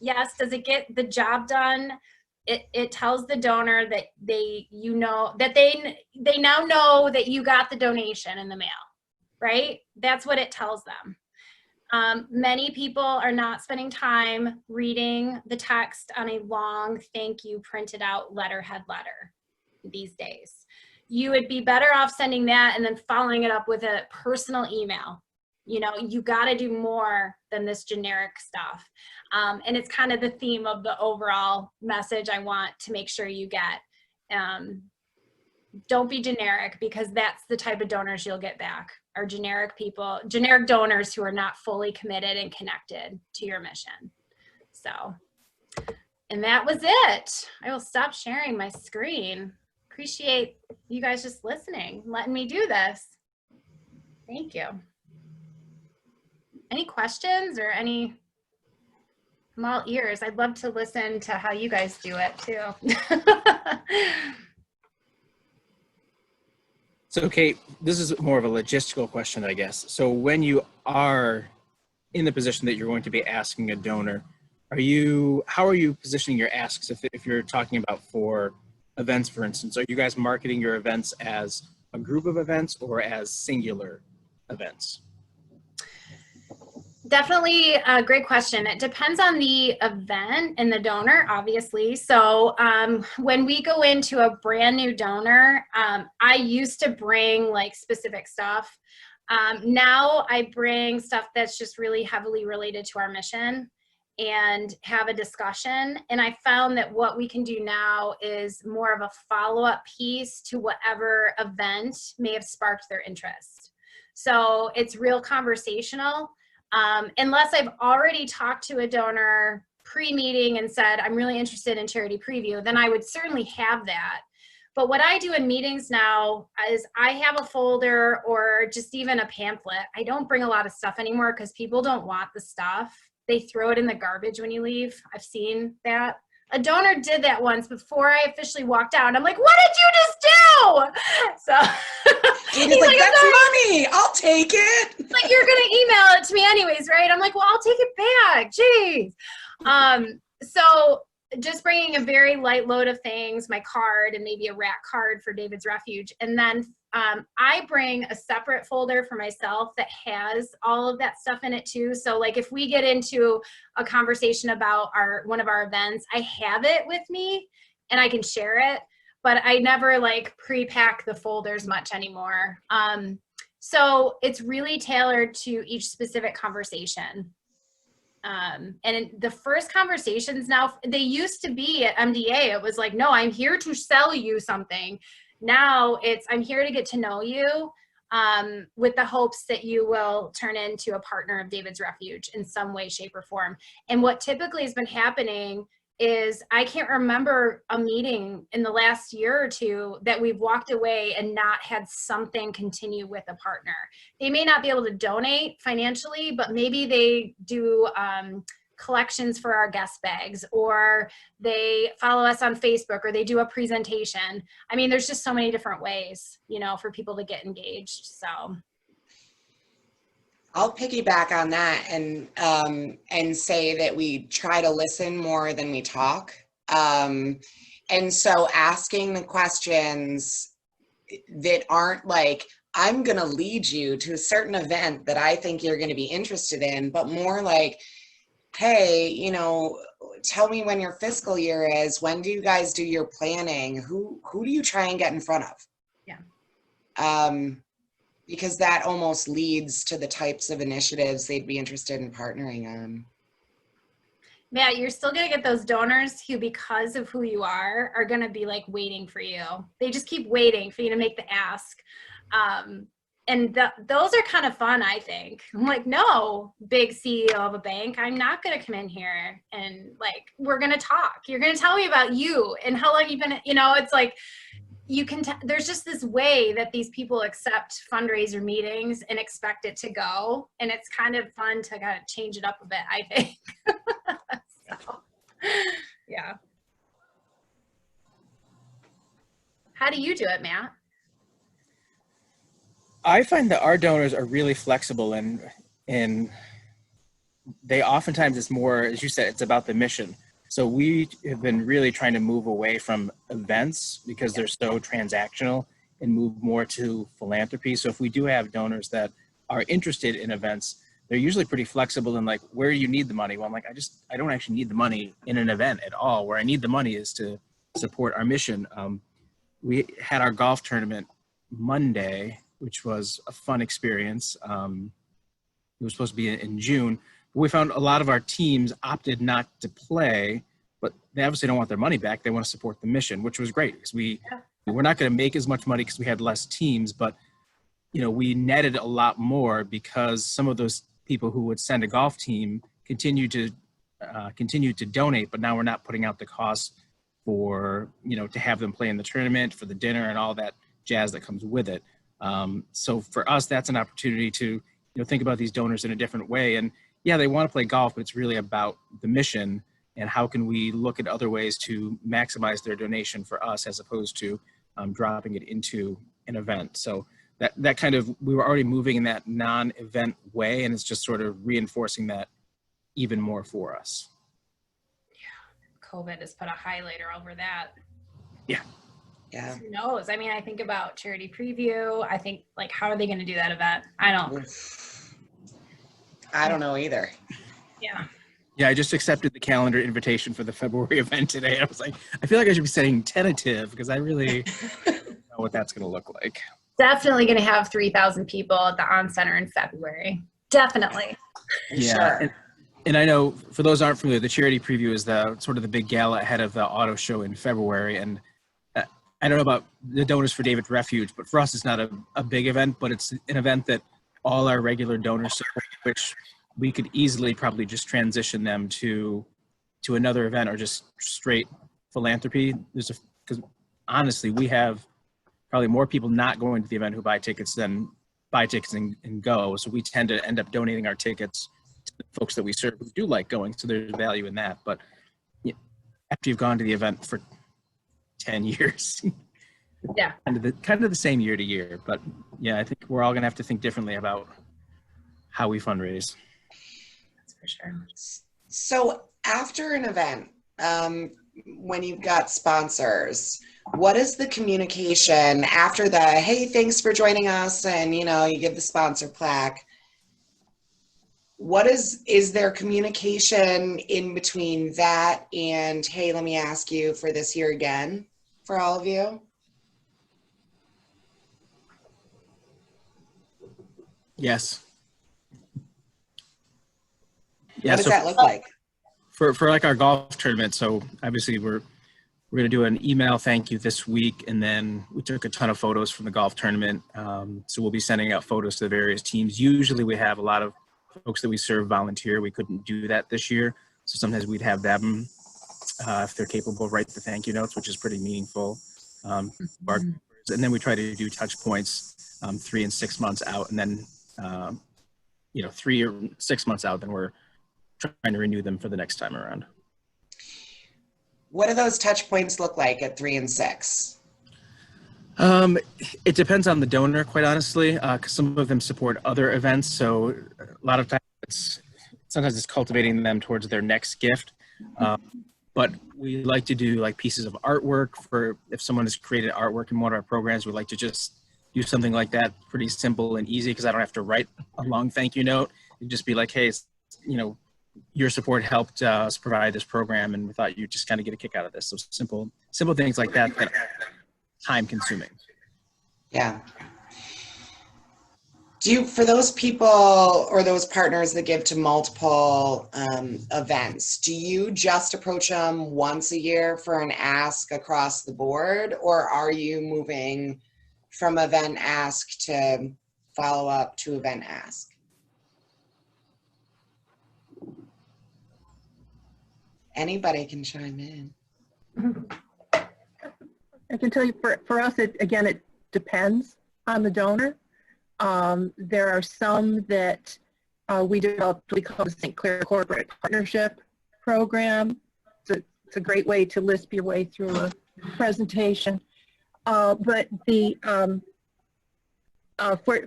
yes, does it get the job done? It tells the donor that they now know that you got the donation in the mail, right? That's what it tells them. Many people are not spending time reading the text on a long thank you printed out letterhead letter these days. You would be better off sending that and then following it up with a personal email. You got to do more than this generic stuff. And it's kind of the theme of the overall message I want to make sure you get. Don't be generic, because that's the type of donors you'll get back, are generic people, generic donors who are not fully committed and connected to your mission. So, and that was it. I will stop sharing my screen. Appreciate you guys just listening, letting me do this. Thank you. Any questions or any? I'm all ears. I'd love to listen to how you guys do it too. So Kate, this is more of a logistical question, I guess. So when you are in the position that you're going to be asking a donor, how are you positioning your asks if you're talking about for events, for instance? Are you guys marketing your events as a group of events or as singular events? Definitely a great question. It depends on the event and the donor, obviously. So when we go into a brand new donor, I used to bring like specific stuff. Now I bring stuff that's just really heavily related to our mission and have a discussion. And I found that what we can do now is more of a follow-up piece to whatever event may have sparked their interest. So it's real conversational. Unless I've already talked to a donor pre-meeting and said, I'm really interested in charity preview, then I would certainly have that. But what I do in meetings now is I have a folder or just even a pamphlet. I don't bring a lot of stuff anymore because people don't want the stuff. They throw it in the garbage when you leave. I've seen that. A donor did that once before I officially walked out. I'm like, what did you just do? So he's like, that's money. I'll take it. Like, you're going to email it to me anyways, right? I'm like, well, I'll take it back. Jeez. So just bringing a very light load of things, my card and maybe a rat card for David's Refuge. And then I bring a separate folder for myself that has all of that stuff in it too. So like if we get into a conversation about one of our events, I have it with me and I can share it, but I never like pre-pack the folders much anymore. So it's really tailored to each specific conversation. And the first conversations now, they used to be at MDA, it was like, no, I'm here to sell you something. Now it's, I'm here to get to know you with the hopes that you will turn into a partner of David's Refuge in some way, shape, or form. And what typically has been happening is I can't remember a meeting in the last year or two that we've walked away and not had something continue with a partner. They may not be able to donate financially, but maybe they do collections for our guest bags, or they follow us on Facebook, or they do a presentation. I mean, there's just so many different ways, you know, for people to get engaged. So I'll piggyback on that and say that we try to listen more than we talk. And so asking the questions that aren't like, I'm going to lead you to a certain event that I think you're going to be interested in, but more like, hey, you know, tell me when your fiscal year is. When do you guys do your planning? Who do you try and get in front of? Yeah. Because that almost leads to the types of initiatives they'd be interested in partnering on. Matt, you're still going to get those donors who, because of who you are going to be like waiting for you. They just keep waiting for you to make the ask. And those are kind of fun, I think. I'm like, no, big CEO of a bank, I'm not going to come in here and like, we're going to talk. You're going to tell me about you and how long you've been, you know, it's like, you can, there's just this way that these people accept fundraiser meetings and expect it to go. And it's kind of fun to kind of change it up a bit, I think. So, yeah. How do you do it, Matt? I find that our donors are really flexible and they oftentimes, it's more, as you said, it's about the mission. So we have been really trying to move away from events because they're so transactional and move more to philanthropy. So if we do have donors that are interested in events, they're usually pretty flexible in like, where you need the money. Well, I'm like, I don't actually need the money in an event at all. Where I need the money is to support our mission. We had our golf tournament Monday, which was a fun experience. It was supposed to be in June. We found a lot of our teams opted not to play, but they obviously don't want their money back. They want to support the mission, which was great because we're not going to make as much money because we had less teams, but you know, we netted a lot more because some of those people who would send a golf team continue to donate, but now we're not putting out the cost for, you know, to have them play in the tournament, for the dinner and all that jazz that comes with it. So for us, that's an opportunity to, you know, think about these donors in a different way. And yeah, they want to play golf, but it's really about the mission and how can we look at other ways to maximize their donation for us as opposed to dropping it into an event. So that kind of, we were already moving in that non-event way, and it's just sort of reinforcing that even more for us. Yeah, COVID has put a highlighter over that. Yeah. Yeah. Who knows? I mean, I think about charity preview. I think like, how are they going to do that event? I don't know either. Yeah. Yeah, I just accepted the calendar invitation for the February event today. I was like, I feel like I should be saying tentative because I really don't know what that's going to look like. Definitely going to have 3,000 people at the On Center in February. Definitely. Yeah. Sure. And I know for those who aren't familiar, the charity preview is the sort of the big gala ahead of the auto show in February. And I don't know about the donors for David's Refuge, but for us, it's not a big event, but it's an event that all our regular donors support, which we could easily probably just transition them to to another event or just straight philanthropy. Because honestly, we have probably more people not going to the event who buy tickets than buy tickets and go. So we tend to end up donating our tickets to the folks that we serve who do like going. So there's value in that. But after you've gone to the event for 10 years, Yeah. kind of the same year to year. But yeah, I think we're all gonna have to think differently about how we fundraise. That's for sure. So after an event, when you've got sponsors, what is the communication after the, hey, thanks for joining us, and you give the sponsor plaque? What is there communication in between that and, hey, let me ask you for this year again for all of you? Yes. What does that look like? For like our golf tournament, so obviously we're going to do an email thank you this week, and then we took a ton of photos from the golf tournament. So we'll be sending out photos to the various teams. Usually we have a lot of folks that we serve volunteer. We couldn't do that this year, so sometimes we'd have them, if they're capable, write the thank you notes, which is pretty meaningful. And then we try to do touch points 3 and 6 months out, and then 3 or 6 months out, then we're trying to renew them for the next time around. What do those touch points look like at 3 and 6? It depends on the donor, quite honestly, because some of them support other events. So a lot of times, sometimes it's cultivating them towards their next gift. But we like to do like pieces of artwork for if someone has created artwork in one of our programs. We like to just do something like that, pretty simple and easy, because I don't have to write a long thank you note. It'd just be like, hey, your support helped us provide this program, and we thought you'd just kind of get a kick out of this. So simple things like that that are time consuming. Yeah. For those people or those partners that give to multiple events, do you just approach them once a year for an ask across the board, or are you moving from event ask to follow up to event ask? Anybody can chime in. I can tell you for us, it depends on the donor. There are some that we developed what we call the St. Clair Corporate Partnership Program. It's a great way to lisp your way through a presentation. But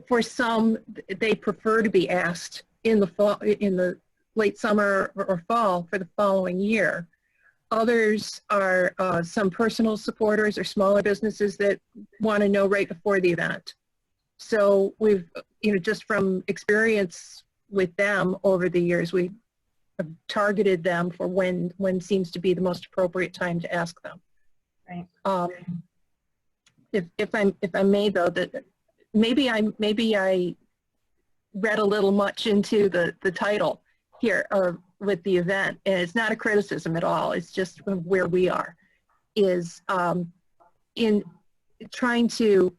for some, they prefer to be asked in the late summer or fall for the following year. Others are some personal supporters or smaller businesses that want to know right before the event. So we've, just from experience with them over the years, we have targeted them for when seems to be the most appropriate time to ask them. Right. If I may though, that maybe I read a little much into the title here with the event, and it's not a criticism at all. It's just where we are, is in trying to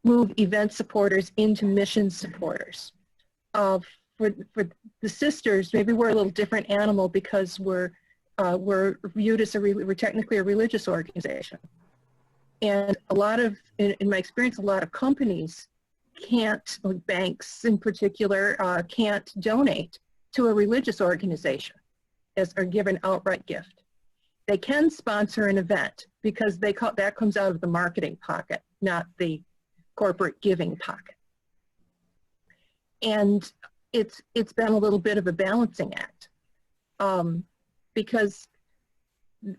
move event supporters into mission supporters. For the sisters, maybe we're a little different animal because we're viewed as we're technically a religious organization, and a lot of, in my experience, a lot of companies can't, like banks in particular, can't donate to a religious organization or give an outright gift. They can sponsor an event because that comes out of the marketing pocket, not the corporate giving pocket. And it's been a little bit of a balancing act because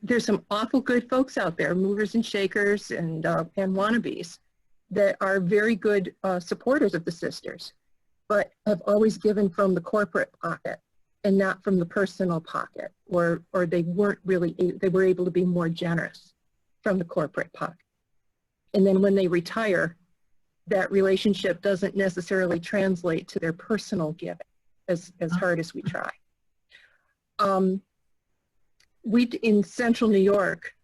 there's some awful good folks out there, movers and shakers and wannabes, that are very good supporters of the sisters, but have always given from the corporate pocket and not from the personal pocket, or they weren't really, they were able to be more generous from the corporate pocket. And then when they retire, that relationship doesn't necessarily translate to their personal giving as hard as we try. In Central New York,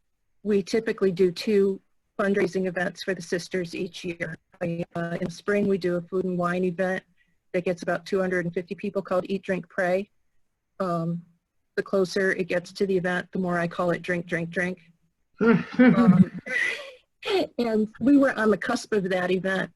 we typically do 2 fundraising events for the sisters each year. In spring, we do a food and wine event that gets about 250 people called Eat, Drink, Pray. the closer it gets to the event, the more I call it drink, drink, drink. And we were on the cusp of that event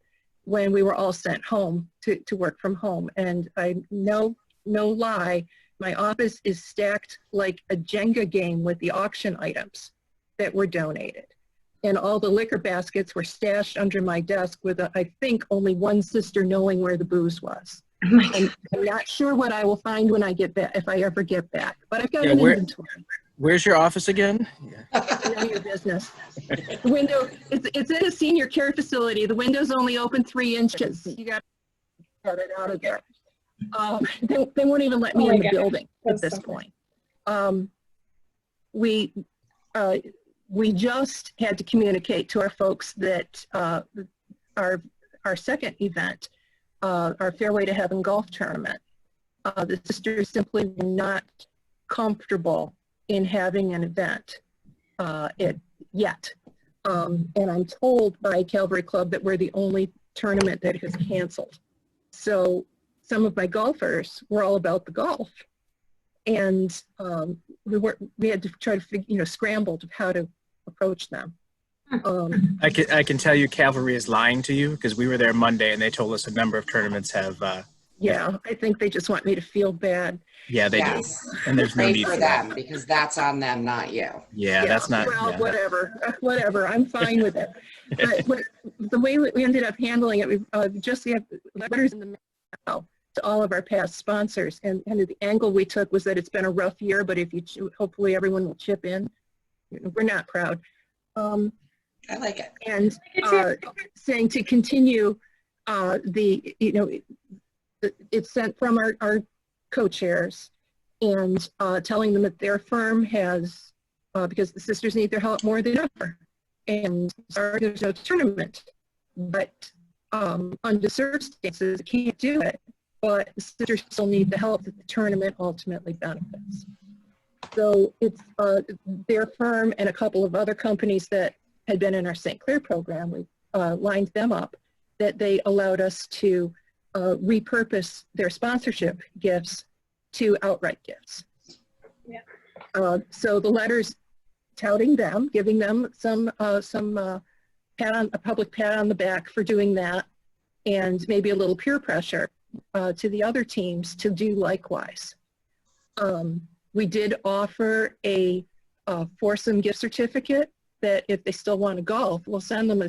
when we were all sent home to work from home. And no lie, my office is stacked like a Jenga game with the auction items that were donated. And all the liquor baskets were stashed under my desk with, I think, only one sister knowing where the booze was. I'm not sure what I will find when I get back, if I ever get back. But I've got an inventory. Where's your office again? None of your business. The window, it's in a senior care facility. The window's only open 3 inches. You got to get it out of there. They won't even let me in the building at this point. We just had to communicate to our folks that our second event, our Fairway to Heaven golf tournament, the sisters simply were not comfortable in having an event yet. And I'm told by Calvary Club that we're the only tournament that has canceled. So some of my golfers were all about the golf. And we had to try to scramble to how to approach them. I can tell you Calvary is lying to you, because we were there Monday and they told us a number of tournaments have yeah, I think they just want me to feel bad. Yeah, they do. And there's no Pray need for for them that. because that's on them, not you. Yeah, that's not. Well, yeah. whatever. I'm fine with it. But the way we ended up handling it, we just have letters in the mail to all of our past sponsors, and the angle we took was that it's been a rough year, but if you hopefully everyone will chip in. We're not proud. I like it. And saying to continue it's sent from our co-chairs and telling them that their firm has, because the sisters need their help more than ever. And sorry, there's no tournament, but under circumstances, can't do it. But the sisters still need the help that the tournament ultimately benefits. So it's their firm and a couple of other companies that had been in our St. Clair program. We lined them up, that they allowed us to repurpose their sponsorship gifts to outright gifts. Yeah. So the letters touting them, giving them some a public pat on the back for doing that, and maybe a little peer pressure to the other teams to do likewise. We did offer a foursome gift certificate that if they still want to golf, we'll send them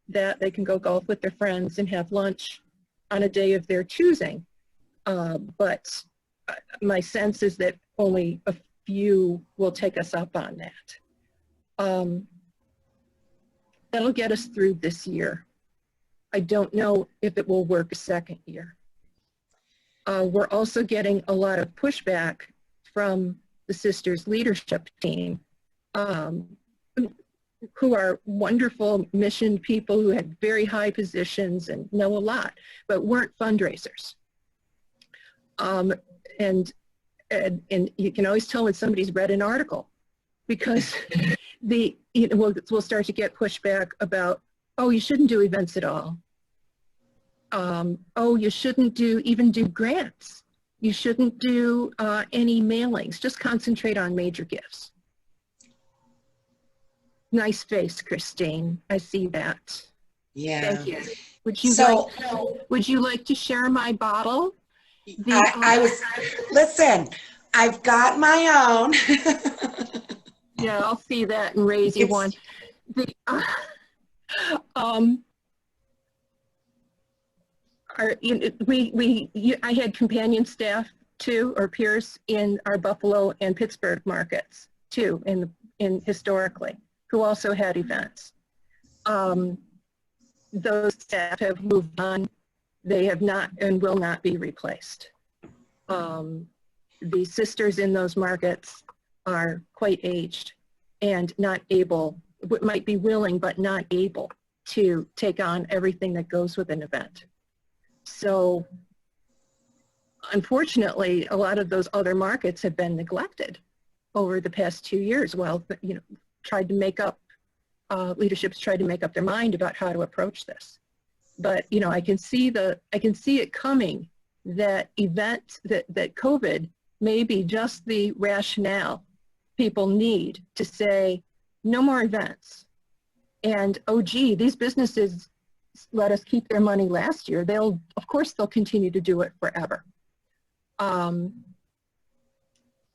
that they can go golf with their friends and have lunch on a day of their choosing. But my sense is that only a few will take us up on that. That'll get us through this year. I don't know if it will work a second year. We're also getting a lot of pushback from the sisters' leadership team, who are wonderful mission people who had very high positions and know a lot, but weren't fundraisers. And you can always tell when somebody's read an article, because we'll start to get pushback about, oh, you shouldn't do events at all. Oh, you shouldn't even do grants. You shouldn't do any mailings. Just concentrate on major gifts. Nice face, Christine. I see that. Yeah. Thank you. Would you like to share my bottle? Listen, I've got my own. Yeah, I'll see that and raise you one. I had companion staff too, or peers in our Buffalo and Pittsburgh markets too, in historically, who also had events. Those staff have moved on. They have not and will not be replaced. The sisters in those markets are quite aged and not able, might be willing, but not able to take on everything that goes with an event. So unfortunately, a lot of those other markets have been neglected over the past 2 years. Well, tried to make up, leadership's tried to make up their mind about how to approach this. But I can see it coming, that COVID maybe just the rationale people need to say, no more events. And, oh, gee, these businesses let us keep their money last year. Of course, they'll continue to do it forever.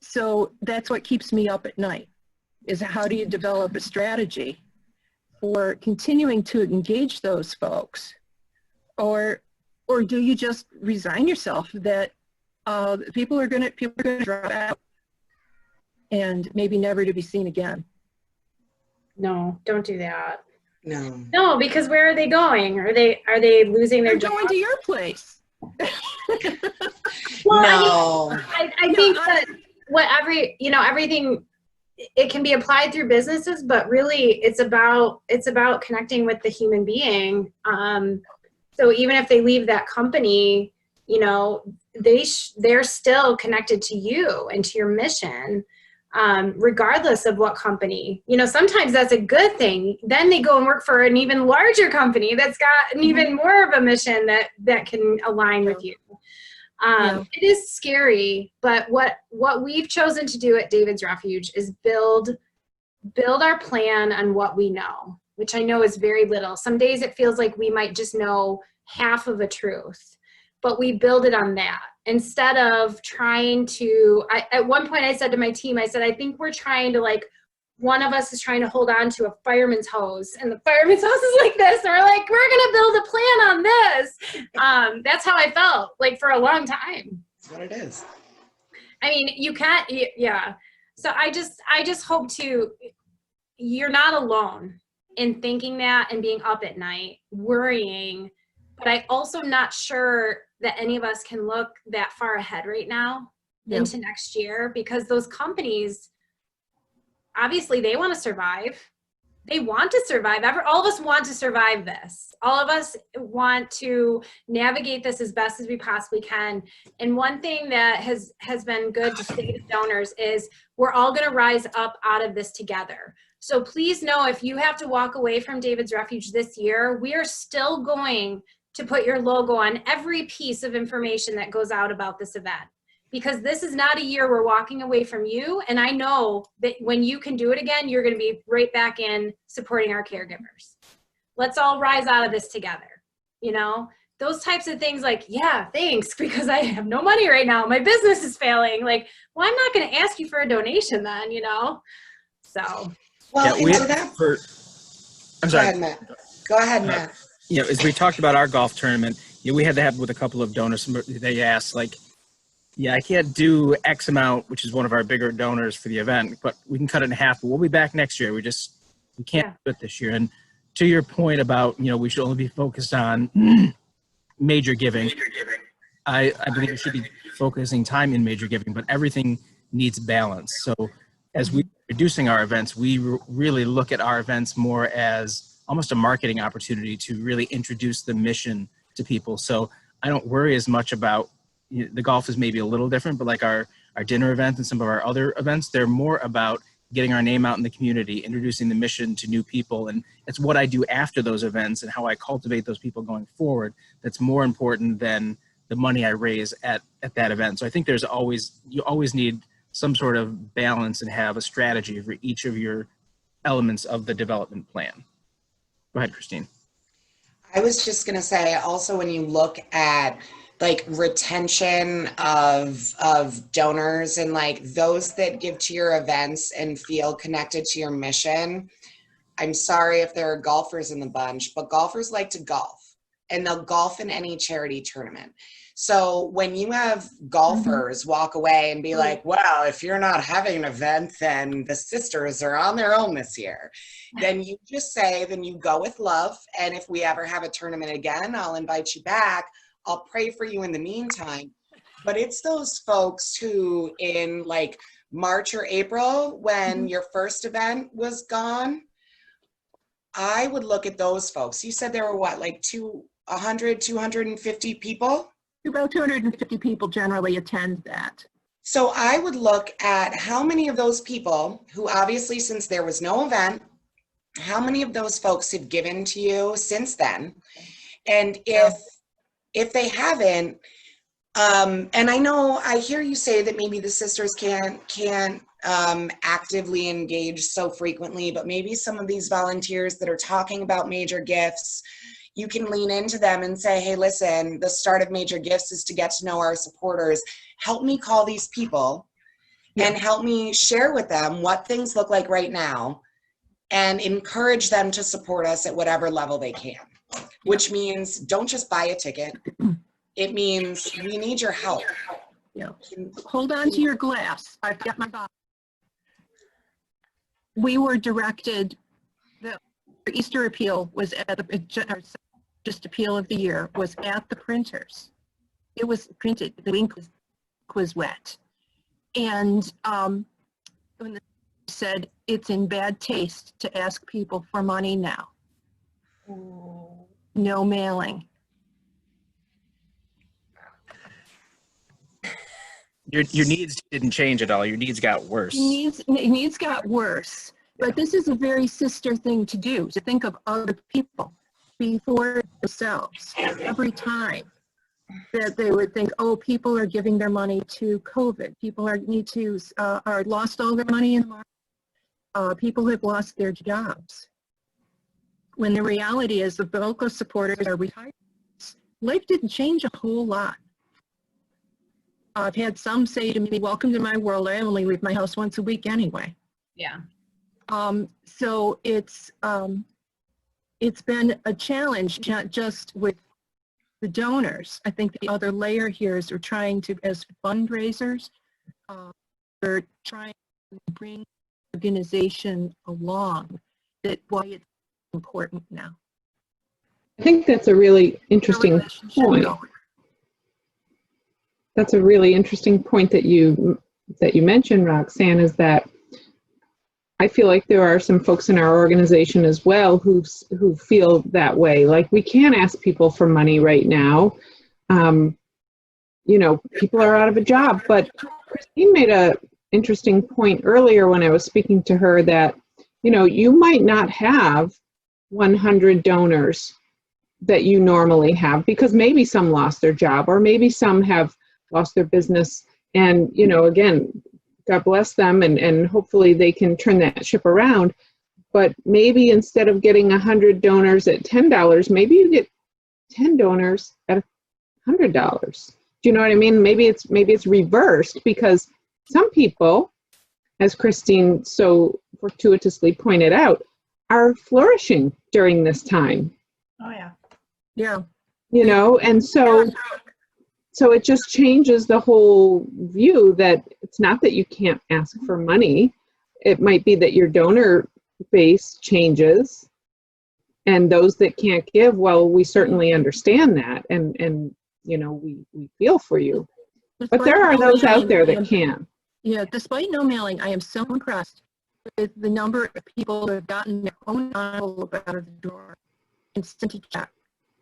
So that's what keeps me up at night, is how do you develop a strategy for continuing to engage those folks? Or do you just resign yourself that people are going to drop out and maybe never to be seen again? No, don't do that. No. No, because where are they going? Are they losing their They're jobs? going to your place. Well, No. I think that everything, it can be applied through businesses, but really it's about connecting with the human being. So even if they leave that company, they're still connected to you and to your mission, regardless of what company. Sometimes that's a good thing. Then they go and work for an even larger company that's got an even more of a mission that can align with you. It is scary, but what we've chosen to do at David's Refuge is build our plan on what we know, which I know is very little. Some days it feels like we might just know half of a truth, but we build it on that instead of trying to, at one point I said to my team, I said, I think we're trying to, like, one of us is trying to hold on to a fireman's hose, and the fireman's hose is like this, and we're like, we're gonna build a plan on this. That's how I felt, like, for a long time. That's what it is. I mean, you can't, yeah. So I just hope you're not alone in thinking that and being up at night, worrying, but I also not sure that any of us can look that far ahead right now into next year, because those companies, obviously they want to survive. They want to survive. All of us want to survive this. All of us want to navigate this as best as we possibly can. And one thing that has been good to say to donors is we're all going to rise up out of this together. So please know, if you have to walk away from David's Refuge this year, we are still going to put your logo on every piece of information that goes out about this event. Because this is not a year we're walking away from you. And I know that when you can do it again, you're going to be right back in supporting our caregivers. Let's all rise out of this together. Those types of things, like, yeah, thanks, because I have no money right now. My business is failing. Like, well, I'm not going to ask you for a donation then, So. Well, yeah, I'm sorry. Go ahead, Matt. As we talked about our golf tournament, we had to have with a couple of donors. They asked, like, yeah, I can't do X amount, which is one of our bigger donors for the event, but we can cut it in half. But we'll be back next year. We can't do it this year. And to your point about, we should only be focused on major giving. I believe we should be focusing time in major giving, but everything needs balance. So as we're reducing our events, we really look at our events more as almost a marketing opportunity to really introduce the mission to people. So I don't worry as much about, the golf is maybe a little different, but like our dinner event and some of our other events, they're more about getting our name out in the community, introducing the mission to new people. And it's what I do after those events and how I cultivate those people going forward that's more important than the money I raise at that event. So I think you always need some sort of balance and have a strategy for each of your elements of the development plan. Go ahead, Christine. I was just going to say, also, when you look at like retention of donors and like those that give to your events and feel connected to your mission, I'm sorry if there are golfers in the bunch, but golfers like to golf, and they'll golf in any charity tournament. So when you have golfers walk away and be like, well, if you're not having an event, then the sisters are on their own this year, then you just say, then you go with love. And if we ever have a tournament again, I'll invite you back. I'll pray for you in the meantime. But it's those folks who in like March or April, when your first event was gone, I would look at those folks. You said there were what, like 250 people? About 250 people generally attend that. So I would look at how many of those people who, obviously, since there was no event, how many of those folks have given to you since then? And if they haven't, And I hear you say that maybe the sisters can't actively engage so frequently, but maybe some of these volunteers that are talking about major gifts, you can lean into them and say, hey, listen, the start of major gifts is to get to know our supporters. Help me call these people and help me share with them what things look like right now and encourage them to support us at whatever level they can, which means don't just buy a ticket. It means we need your help. Yeah. Hold on to your glass. I've got my bottle. We were directed, the Easter appeal was at the, just appeal of the year was at the printers. It was printed, the ink was wet. And when the said it's in bad taste to ask people for money now. No mailing. Your needs didn't change at all. Your needs got worse. Needs got worse. But this is a very sister thing to do, to think of other people before themselves every time that they would think, oh, people are giving their money to COVID. People are lost all their money in the market. People have lost their jobs. When the reality is the bulk of supporters are retired. Life didn't change a whole lot. I've had some say to me, welcome to my world. I only leave my house once a week anyway. Yeah. So it's been a challenge, not just with the donors. I think the other layer here is we're trying to, as fundraisers, we're trying to bring the organization along. That why it's important now. I think that's a really interesting point. That's a really interesting point that you mentioned, Roxanne, is that I feel like there are some folks in our organization as well who feel that way. Like, we can't ask people for money right now. You know, people are out of a job. But Christine made an interesting point earlier when I was speaking to her that, you know, you might not have 100 donors that you normally have because maybe some lost their job or maybe some have lost their business. And, you know, again, God bless them, and hopefully they can turn that ship around. But maybe instead of getting 100 donors at $10, maybe you get 10 donors at $100. Do you know what I mean? Maybe it's reversed, because some people, as Christine so fortuitously pointed out, are flourishing during this time. Oh yeah. Yeah. You know, and so it just changes the whole view that it's not that you can't ask for money. It might be that your donor base changes, and those that can't give, well, we certainly understand that, and you know, we feel for you. But there are those out there that can. Yeah, despite no mailing, I am so impressed with the number of people that have gotten their own envelope out of the drawer and sent a check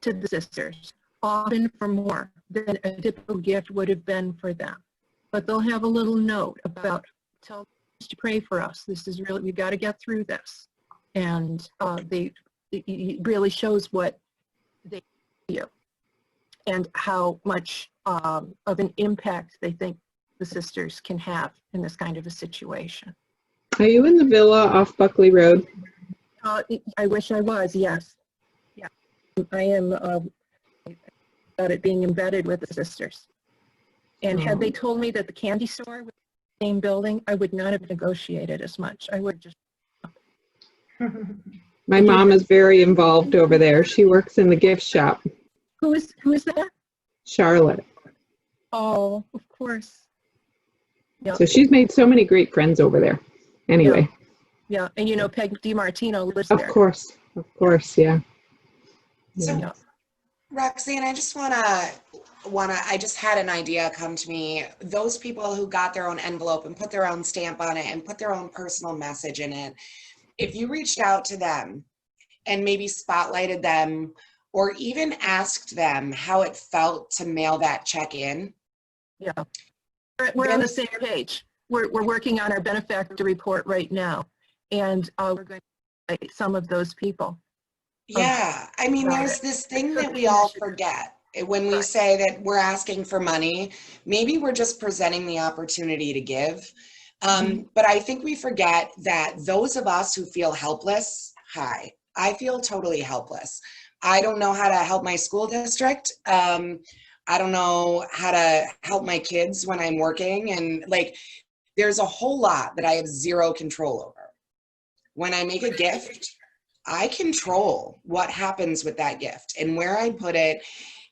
to the sisters, often for more than a typical gift would have been for them. But they'll have a little note about, tell us to pray for us. This is really, we've got to get through this. And it really shows what they do and how much of an impact they think the sisters can have in this kind of a situation. Are you in the villa off Buckley Road? I wish I was, yes. Yeah, I am about it being embedded with the sisters. And had they told me that the candy store was the same building, I would not have negotiated as much. I would just. My mom is very involved over there. She works in the gift shop. Who is that? Charlotte. Oh, of course. Yeah. So she's made so many great friends over there. Anyway. Yeah, and you know, Peg DiMartino lives there. Of course, yeah. So, Yeah. Roxanne, I just I just had an idea come to me. Those people who got their own envelope and put their own stamp on it and put their own personal message in it, if you reached out to them and maybe spotlighted them or even asked them how it felt to mail that check in. Yeah, we're on the same page. We're working on our benefactor report right now, and we're going to some of those people. Yeah, I mean, there's this thing that we all forget. When we say that we're asking for money, maybe we're just presenting the opportunity to give. But I think we forget that those of us who feel helpless, I feel totally helpless. I don't know how to help my school district. I don't know how to help my kids when I'm working. And like, there's a whole lot that I have zero control over. When I make a gift, I control what happens with that gift and where I put it.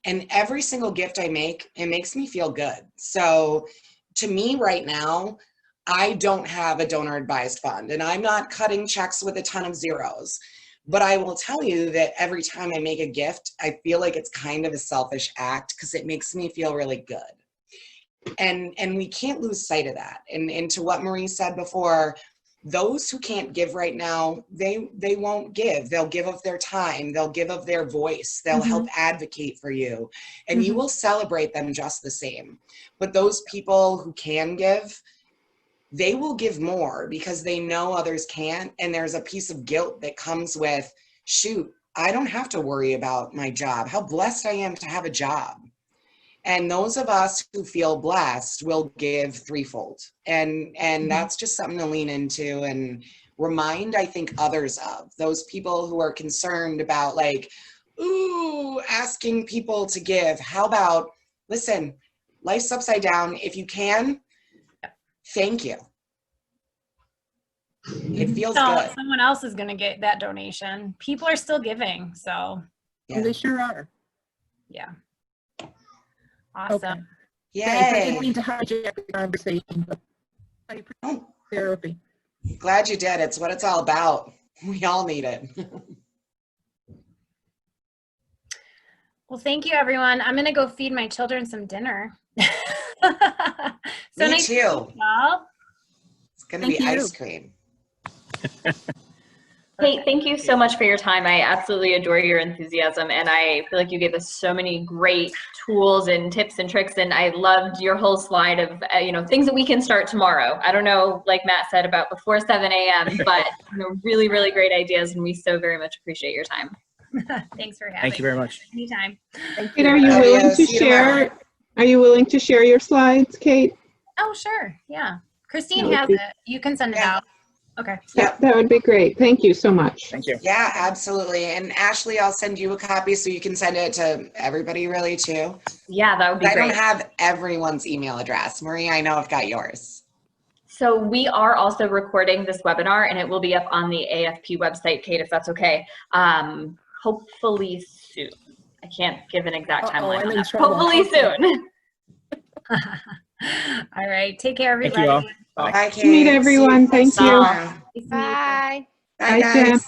And every single gift I make, it makes me feel good. So to me right now, I don't have a donor advised fund and I'm not cutting checks with a ton of zeros. But I will tell you that every time I make a gift, I feel like it's kind of a selfish act because it makes me feel really good. And we can't lose sight of that. And to what Marie said before, those who can't give right now, they won't give. They'll give of their time. They'll give of their voice. They'll help advocate for you. And you will celebrate them just the same. But those people who can give, they will give more because they know others can't. And there's a piece of guilt that comes with, shoot, I don't have to worry about my job. How blessed I am to have a job. And those of us who feel blessed will give threefold. And that's just something to lean into and remind, I think, others of. Those people who are concerned about like, ooh, asking people to give. How about, listen, life's upside down. If you can, thank you. It feels good. Someone else is going to get that donation. People are still giving, so. And they sure are. Yeah. Awesome. Okay. Yay. Thanks. I didn't mean to hijack the conversation, but I appreciate therapy. Glad you did. It's what it's all about. We all need it. Well, thank you, everyone. I'm going to go feed my children some dinner. Me nice too. It's going to be Thank you. ice cream. Kate, thank you so much for your time. I absolutely adore your enthusiasm, and I feel like you gave us so many great tools and tips and tricks, and I loved your whole slide of things that we can start tomorrow. I don't know, like Matt said, about before 7 a.m., but really, really great ideas, and we so very much appreciate your time. Thanks for having me. Thank you very much. Anytime. Kate, are you willing to share? Are you willing to share your slides, Kate? Oh, sure. Yeah. Christine has it. You can send it out. Okay. Yeah, that would be great. Thank you so much. Thank you. Yeah, absolutely. And Ashley, I'll send you a copy so you can send it to everybody really too. Yeah, that would be I great. don't have everyone's email address. Marie, I know I've got yours. So we are also recording this webinar, and it will be up on the AFP website, Kate, if that's okay. Hopefully soon. I can't give an exact timeline on that. Hopefully soon. All right. Take care, everybody. Thank you all. Bye, Kate. Meet everyone. Thank you. Bye. Bye. Bye, Jen. guys.